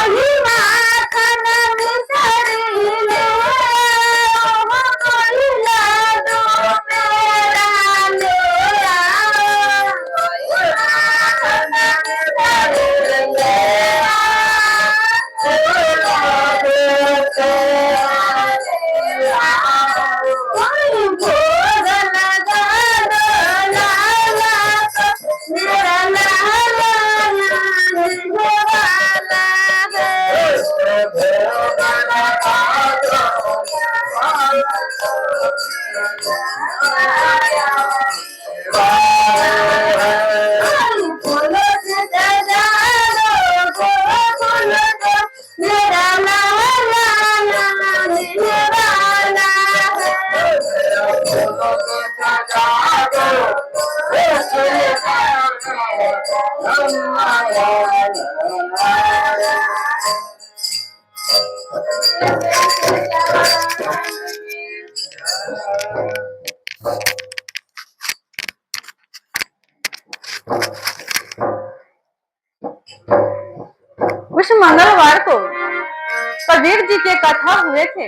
[SPEAKER 3] वही माखन मिसरीले वही लाडू पेड़ा मेरा वही माखन मिसरीले वही भोग लगा दो लाला मेरा लाला नाचने वाला फूलों से सजा दो फूलों को मेरा लाला नाचने वाला
[SPEAKER 1] उस मंगलवार को कबीर जी के कथा हुए थे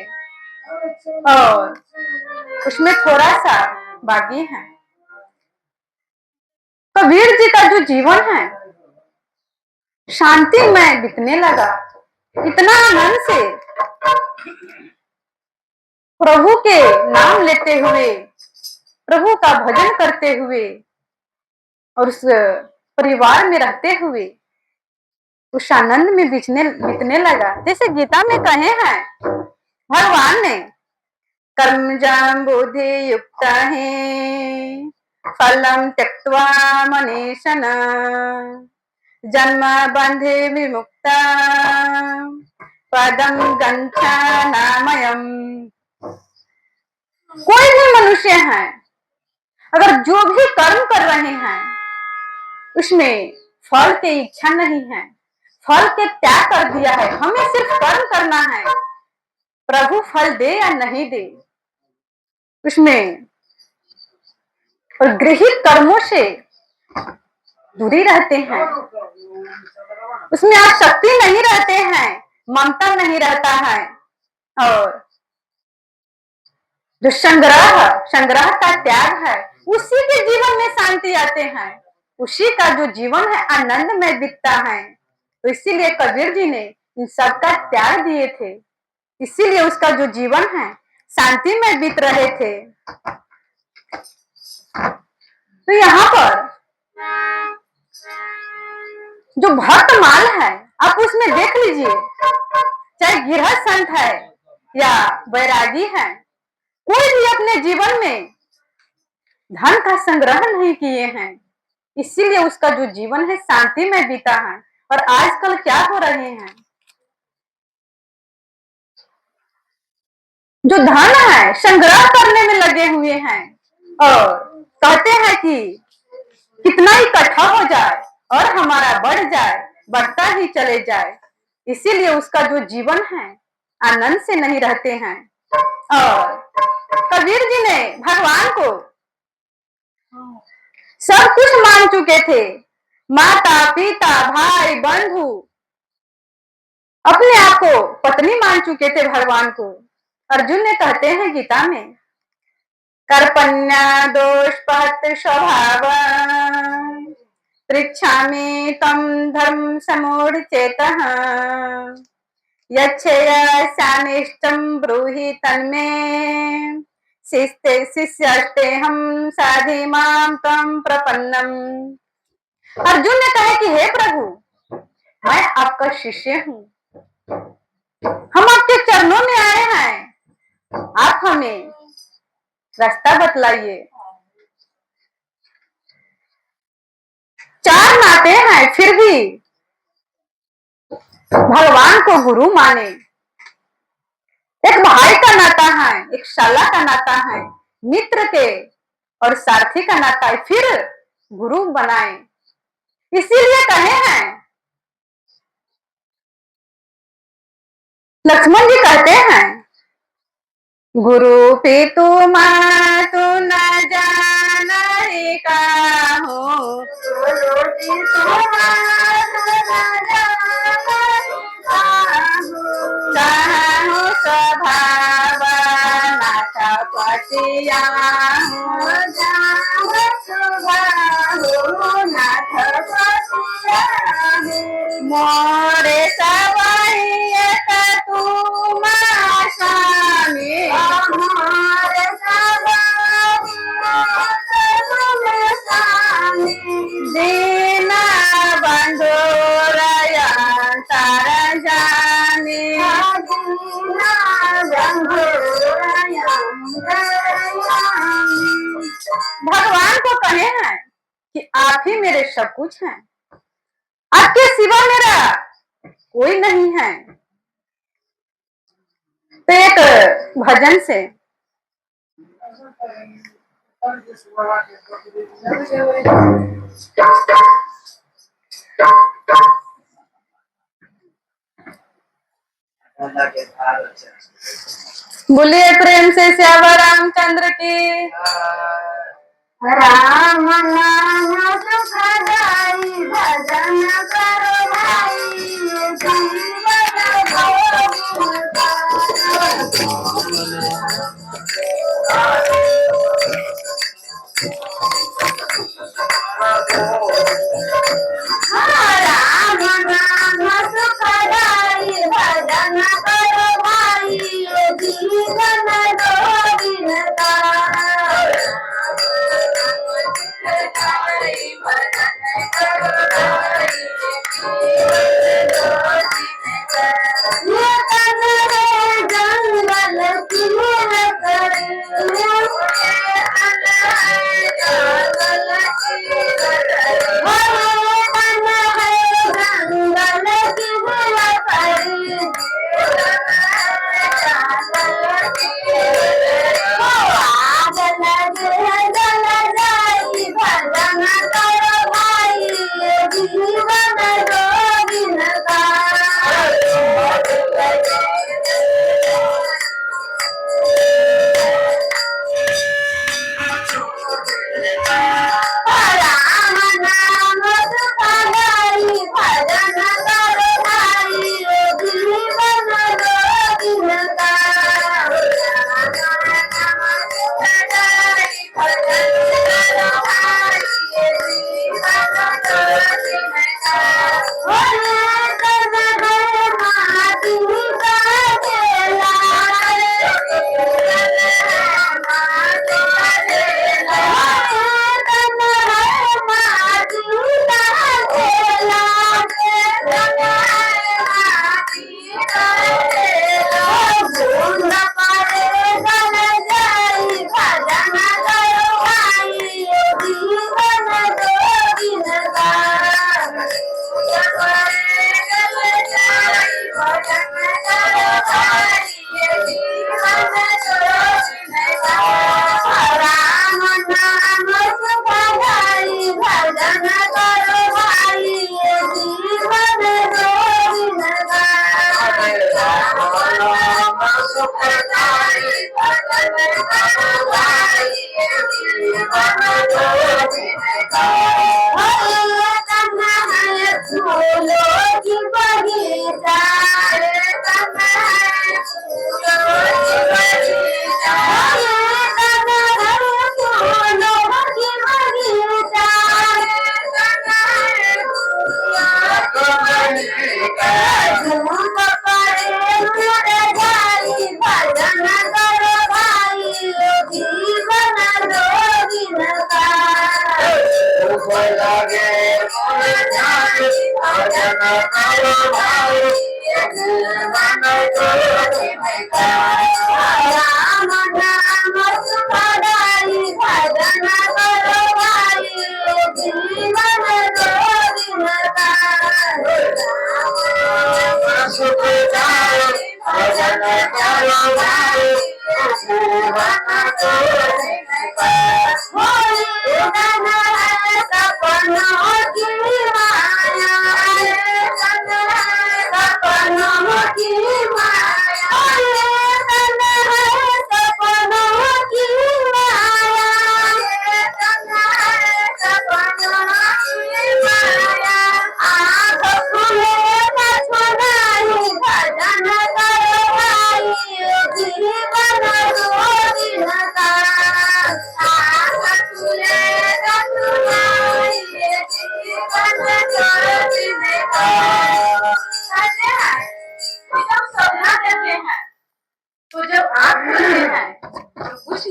[SPEAKER 1] और उसमें थोड़ा सा बाकी है। कबीर जी का जो जीवन है शांति में बीतने लगा, इतना आनंद से प्रभु के नाम लेते हुए, प्रभु का भजन करते हुए और उस परिवार में रहते हुए उस आनंद में बीतने लगा। जैसे गीता में कहे हैं भगवान ने, कर्मजं बुद्धि युक्त है फलम त्यक्त्वा मनीषन जन्म बंधे विमुक्ता पदम गच्छानामयम्। कोई भी मनुष्य है अगर जो भी कर्म कर रहे हैं उसमें फल की इच्छा नहीं है, फल के त्याग कर दिया है, हमें सिर्फ कर्म करना है, प्रभु फल दे या नहीं दे उसमें, और गृहित कर्मों से दूरी रहते हैं, उसमें आसक्ति नहीं रहते हैं, ममता नहीं रहता है, और जो संग्रह का त्याग है उसी के जीवन में शांति आते हैं, उसी का जो जीवन है आनंद में बीतता है। तो इसीलिए कबीर जी ने इन सबका त्याग दिए थे, इसीलिए उसका जो जीवन है शांति में बीत रहे थे। तो यहाँ पर जो भक्त माल है आप उसमें देख लीजिए, चाहे गृहस्थ संत है या बैरागी है, कोई भी अपने जीवन में धन का संग्रह नहीं किए हैं, इसीलिए उसका जो जीवन है शांति में बीता है। और आजकल क्या हो रहे हैं, जो धन है संग्रह करने में लगे हुए हैं और कहते हैं कि कितना इकट्ठा हो जाए और हमारा बढ़ जाए, बढ़ता ही चले जाए, इसीलिए उसका जो जीवन है आनंद से नहीं रहते हैं। और कबीर जी ने भगवान को सब कुछ मान चुके थे, माता पिता भाई बंधु, अपने आप को पत्नी मान चुके थे भगवान को। अर्जुन ने कहते हैं गीता में, कर्पण्या दोषपहत स्वभाव पृच्छामि तम धर्म समूढ़चेतः यच्छयासानिष्टं ब्रूहि तन्मे शिष्यस्तेहं साधि मां त्वं प्रपन्नम। अर्जुन ने कहा कि हे प्रभु, मैं आपका शिष्य हूँ, हम आपके चरणों में आए हैं, आप हमें रास्ता बतलाइए। चार नाते हैं फिर भी भगवान को गुरु माने, एक भाई का नाता है, एक शाला का नाता है, मित्र के और सारथी का नाता है, फिर गुरु बनाए। इसीलिए कहे हैं, लक्ष्मण जी कहते हैं, गुरु पितु मातु न जानहि काहू, मोरे सवाई एक तुम स्वामी
[SPEAKER 3] मोरे सवाई तुम स्वामी
[SPEAKER 1] दीना बंधु रयांतर जानी
[SPEAKER 3] दीना बंधु
[SPEAKER 1] भगवान को कहे हैं कि आप ही मेरे सब कुछ हैं, आपके सिवा मेरा कोई नहीं है। तो एक भजन से बोलिए प्रेम से श्यामा रामचंद्र की।
[SPEAKER 3] राम नाम सुखदाई भजन करो भाई जीवन राम नाम सुखदाई भजन करो भाई जीवन गोविंदा जंगल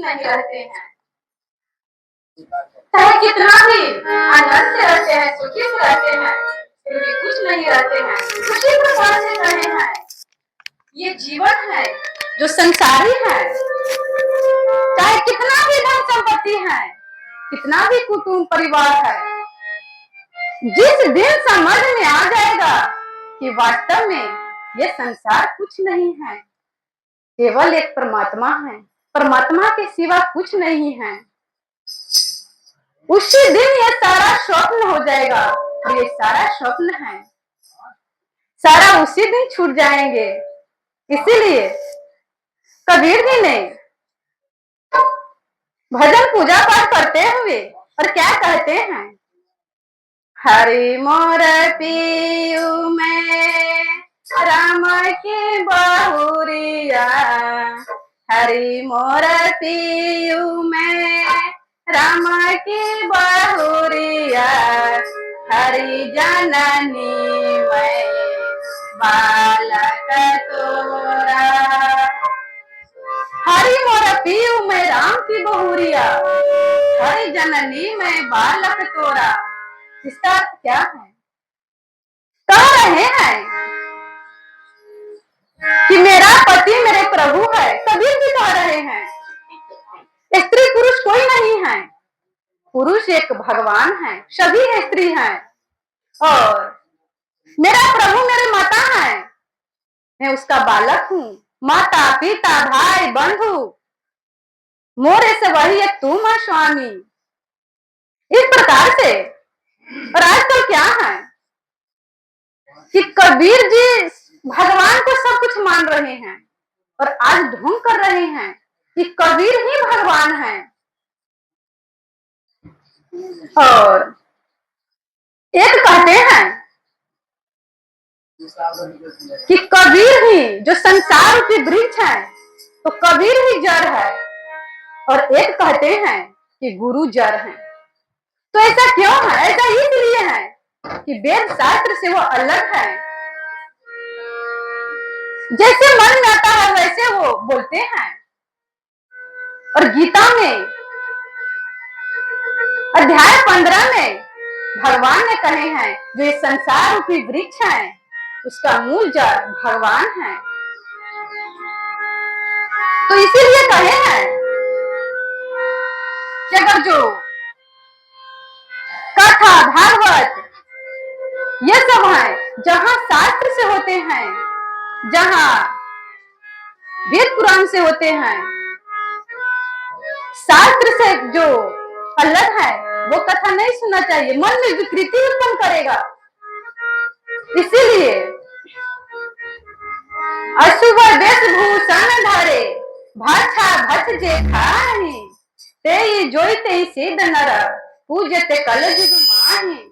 [SPEAKER 1] नहीं रहते हैं। चाहे कितना भी आनंद से रहते हैं, सुखी से रहते हैं, फिर भी कुछ नहीं रहते हैं। उसी प्रकार से कहे हैं, ये जीवन है जो संसारी है। चाहे कितना भी धन संपत्ति है, कितना भी कुटुंब परिवार है, जिस दिन समझ में आ जाएगा कि वास्तव में ये संसार कुछ नहीं है, केवल एक परमात्मा है, परमात्मा के सिवा कुछ नहीं है, उसी दिन ये सारा स्वप्न हो जाएगा। और ये सारा स्वप्न है, सारा उसी दिन छूट जाएंगे। इसीलिए कबीर जी ने भजन पूजा पाठ करते हुए और क्या कहते हैं, हरि मोर पियु में राम की बहुरिया, हरि मोर पियु में राम की बहुरिया, हरि जननी में बालक तोरा, हरि मोर पियु में राम की बहुरिया, हरि जननी में बालक तोरा। इसका अर्थ क्या है? कह रहे हैं कि मेरा पति मेरे प्रभु है। कबीर जी कह रहे हैं स्त्री पुरुष कोई नहीं है, पुरुष एक भगवान है, सभी स्त्री हैं, और मेरा प्रभु मेरे माता है, मैं उसका बालक हूँ। माता पिता भाई बंधु मोरे से वही है, तुम है स्वामी। इस प्रकार से। और आजकल क्या है कि कबीर जी भगवान को सब कुछ मान रहे हैं और आज ढोंग कर रहे हैं कि कबीर ही भगवान है। और एक कहते हैं कि कबीर ही जो संसार की वृक्ष है, तो कबीर ही जड़ है। और एक कहते हैं कि गुरु जड़ है। तो ऐसा क्यों है? ऐसा इसलिए है कि वेद शास्त्र से वो अलग है। जैसे मन में आता है वैसे वो बोलते हैं। और गीता में अध्याय 15 में भगवान ने कहे हैं जो ये संसार की वृक्ष है उसका मूल जड़ भगवान है। तो इसीलिए कहे हैं कि अगर जो कथा भागवत ये सब है जहां शास्त्र से होते हैं, जहां वेद पुराण से होते हैं, शास्त्र से जो अलग है वो कथा नहीं सुनना चाहिए, मन में विकृति उत्पन्न करेगा। इसीलिए अशुभ वेशभूषण धारे भाषा भच जे खाहि, ते जोइते सिद्ध नर पूजते कलयुग माहि।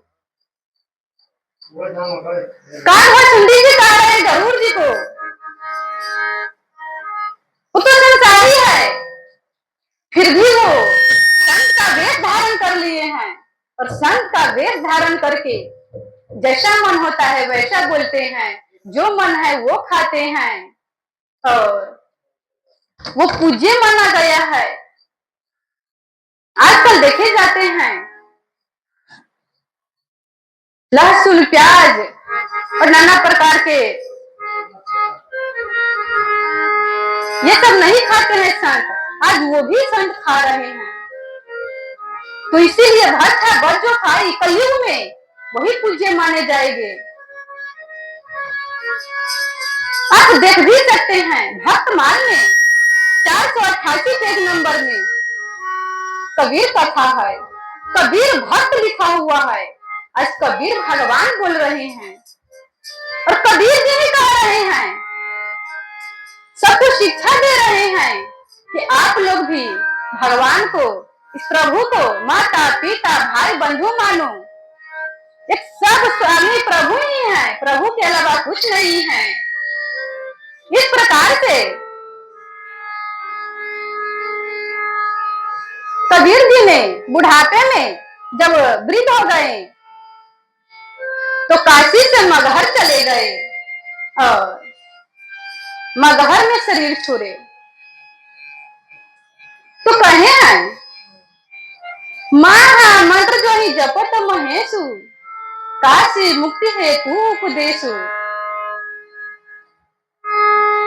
[SPEAKER 1] कौन वो सुंदी जी कह रहे हैं गरुड़ जी को? वो तो संसारी है, फिर भी वो संत का वेश धारण कर लिए हैं। और संत का वेश धारण करके जैसा मन होता है वैसा बोलते हैं, जो मन है वो खाते हैं, और वो पूज्य माना गया है। आजकल देखे जाते हैं लहसुन प्याज और नाना प्रकार के ये सब नहीं खाते हैं संत, आज वो भी संत खा रहे हैं। तो इसीलिए भट्टा बच जो खाई कलयुग में वही पूज्य माने जाएंगे। आप देख भी सकते हैं भक्त मान में 488 पेज नंबर में कबीर कथा है, कबीर भक्त लिखा हुआ है। आज कबीर भगवान बोल रहे हैं और कबीर जी ही कह रहे हैं, सबको शिक्षा दे रहे हैं कि आप लोग भी भगवान को, इस प्रभु को माता पिता भाई बंधु मानो। एक सब स्वामी प्रभु ही है, प्रभु के अलावा कुछ नहीं है। इस प्रकार से कबीर जी ने बुढ़ापे में जब वृद्ध हो गए तो काशी से मगहर चले गए और मगहर में शरीर छोड़े। तो कहे हैं महा मंत्र जो ही जपत महेशु काशी मुक्ति हेतु उपदेशु।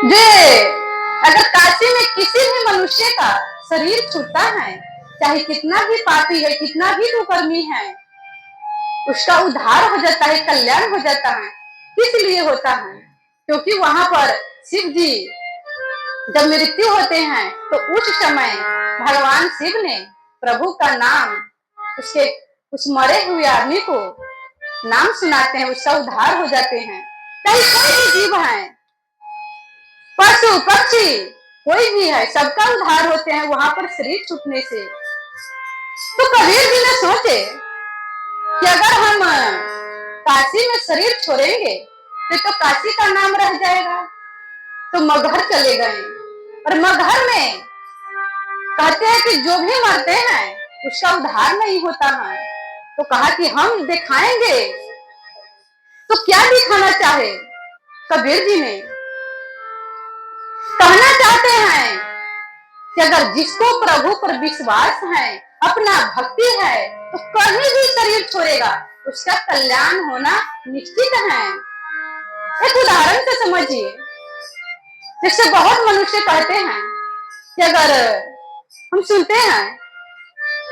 [SPEAKER 1] जे अगर काशी में किसी भी मनुष्य का शरीर छूटता है, चाहे कितना भी पापी है, कितना भी कुकर्मी है, उसका उद्धार हो जाता है, कल्याण हो जाता है। किस लिए होता है? क्योंकि वहां पर शिव जी जब मृत्यु होते हैं तो उस समय भगवान शिव ने प्रभु का नाम उसके उस मरे हुए आदमी को नाम सुनाते हैं, उसका उद्धार हो जाते हैं। चाहे कोई भी जीव है, पशु पक्षी कोई भी है, सबका उद्धार होते हैं वहां पर शरीर छूटने से। तो कबीर जी ने सोचे कि अगर हम काशी में शरीर छोड़ेंगे तो काशी का नाम रह जाएगा। तो मगहर चले गए और मगहर में कहते हैं कि जो भी मरते हैं उसका उद्धार नहीं होता है। तो कहा कि हम दिखाएंगे। तो क्या दिखाना चाहे कबीर जी ने? कहना चाहते हैं कि अगर जिसको प्रभु पर विश्वास है, अपना भक्ति है, तो कहीं भी शरीर छोड़ेगा उसका कल्याण होना निश्चित है। एक उदाहरण से समझिए, जिससे बहुत मनुष्य कहते हैं कि अगर हम सुनते हैं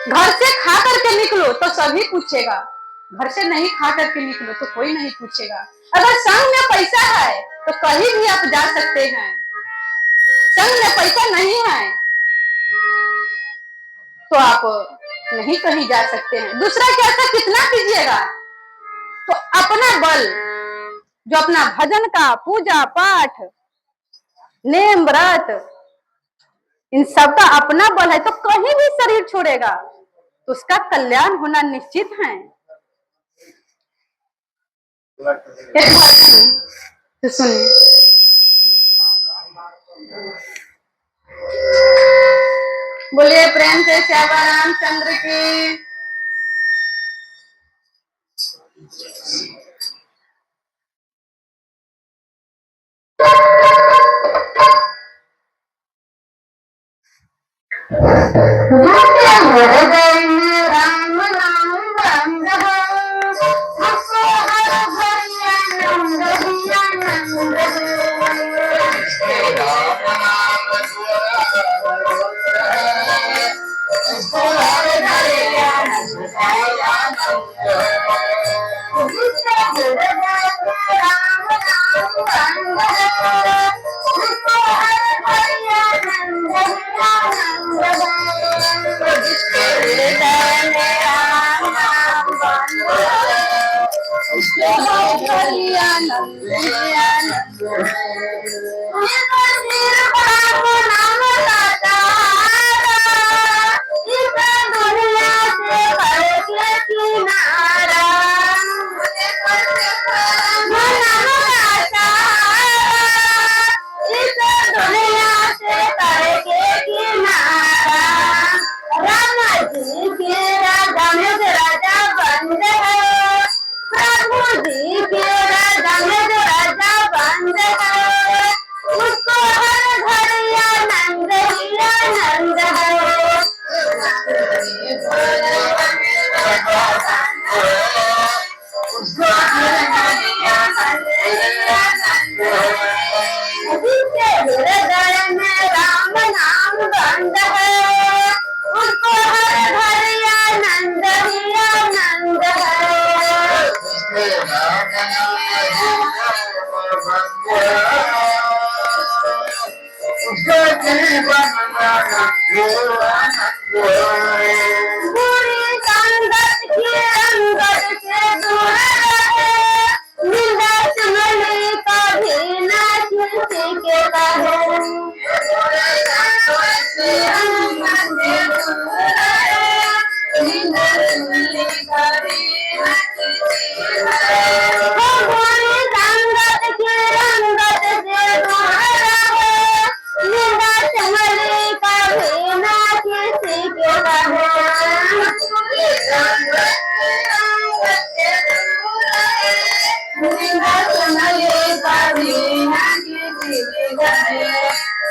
[SPEAKER 1] घर से खा करके निकलो तो सभी पूछेगा, घर से नहीं खा करके निकलो तो कोई नहीं पूछेगा। अगर संग में पैसा है तो कहीं भी आप जा सकते हैं, संग में पैसा नहीं है तो आप नहीं कहीं जा सकते हैं। दूसरा क्या था, कितना कीजिएगा? तो अपना बल, जो अपना भजन का, पूजा पाठ, नेम व्रत, इन सबका अपना बल है, तो कहीं भी शरीर छोड़ेगा तो उसका कल्याण होना निश्चित है। एक भजन तो सुनिए। बोलिए प्रेम से श्यामा रामचंद्र की।
[SPEAKER 3] राम नाम बंद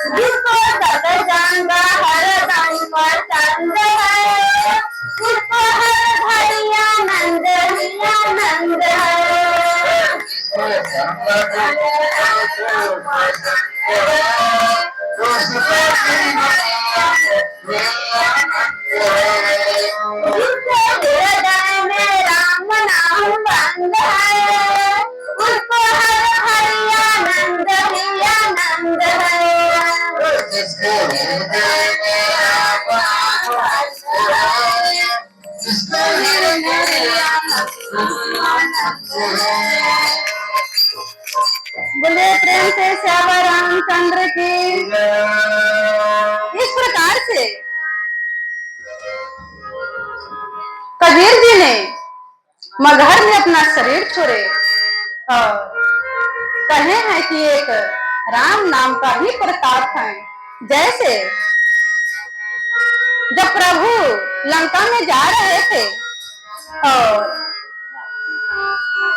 [SPEAKER 3] जिसको सत जान हर दान पर हृदय में राम नाम बंद है, उसको हर हरि आनंद ही आनंद है। जिसके हृदय में राम नाम बंद है, जिसके हृदय में राम आनंद है।
[SPEAKER 1] बोले प्रेम से श्यामा रामचंद्र की। इस प्रकार से कबीर जी ने मगहर में अपना शरीर छोड़े और कहे हैं कि एक राम नाम का ही प्रताप है। जैसे जब प्रभु लंका में जा रहे थे और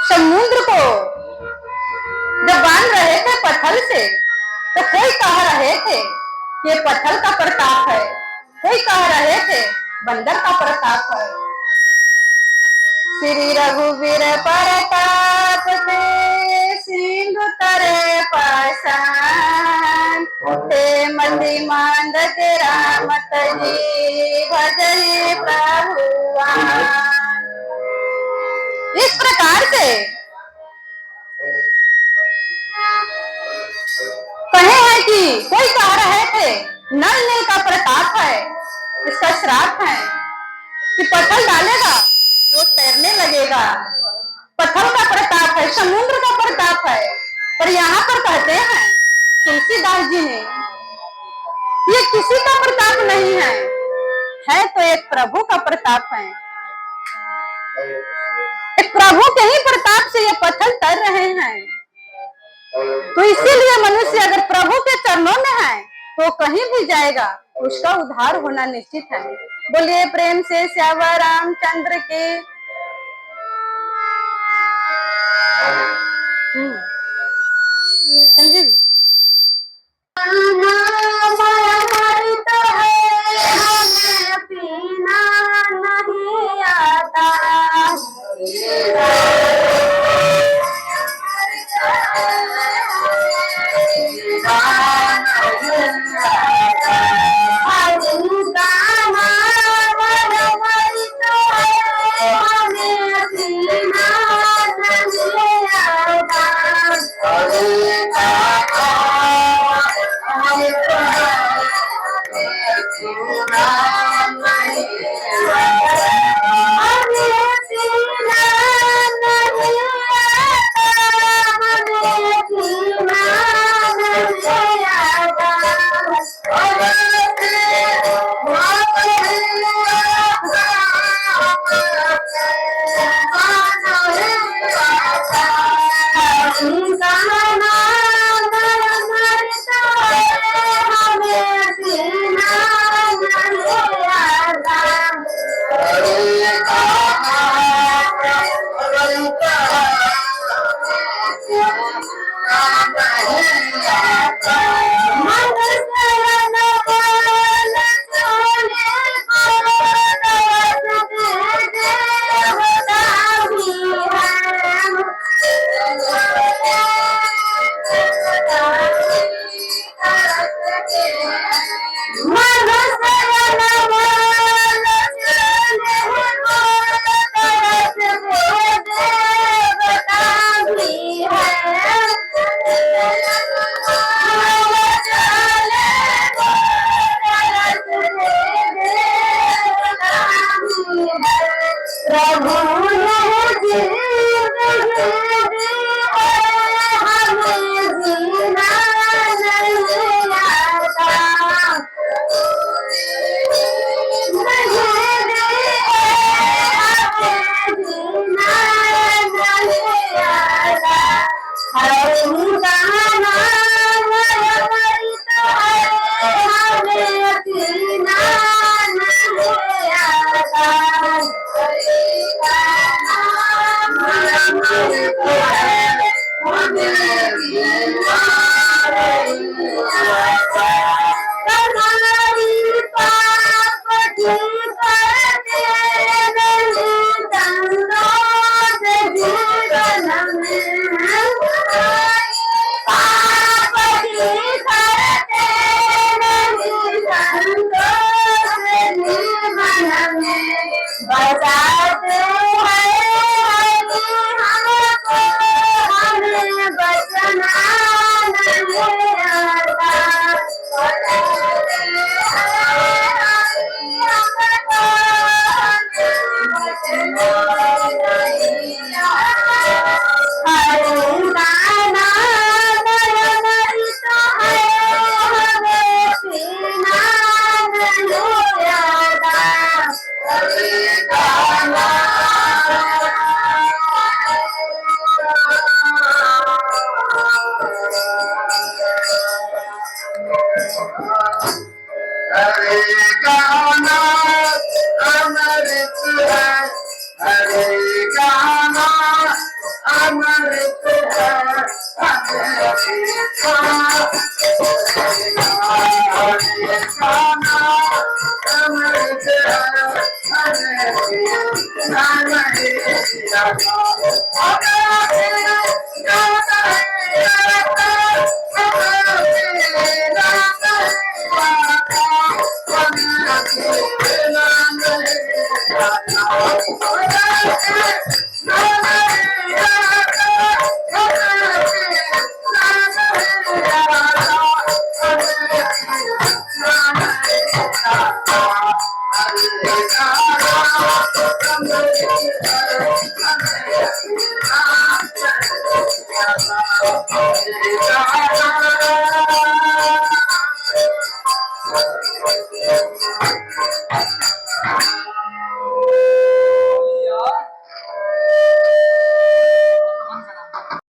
[SPEAKER 1] समुद्र को जब बांध रहे थे पत्थर से, तो कोई कह रहे थे ये पत्थर का प्रताप है, कोई कह रहे थे बंदर का प्रताप है। श्री रघुवीर प्रताप से सिंधु तरे पाषाण, ते मंदी मांद के राम तजी भजहि प्रभुआन। इस प्रकार से कहे हैं कि कोई कह रहे थे नल नील का प्रताप है, इसका श्राप है कि पत्थर डालेगा वो तैरने लगेगा। पत्थर का प्रताप है, समुद्र का प्रताप है। पर यहाँ पर कहते हैं तुलसीदास जी ने ये किसी का प्रताप नहीं है तो एक प्रभु का प्रताप है। एक प्रभु के ही प्रताप से ये पत्थर तैर रहे हैं। तो इसीलिए मनुष्य अगर प्रभु के चरणों में है तो कहीं भी जाएगा, उसका उद्धार होना निश्चित है। बोलिए प्रेम से श्यामा रामचंद्र के। संजीव
[SPEAKER 3] अमृत है हमें पीना नहीं आता,
[SPEAKER 2] Hare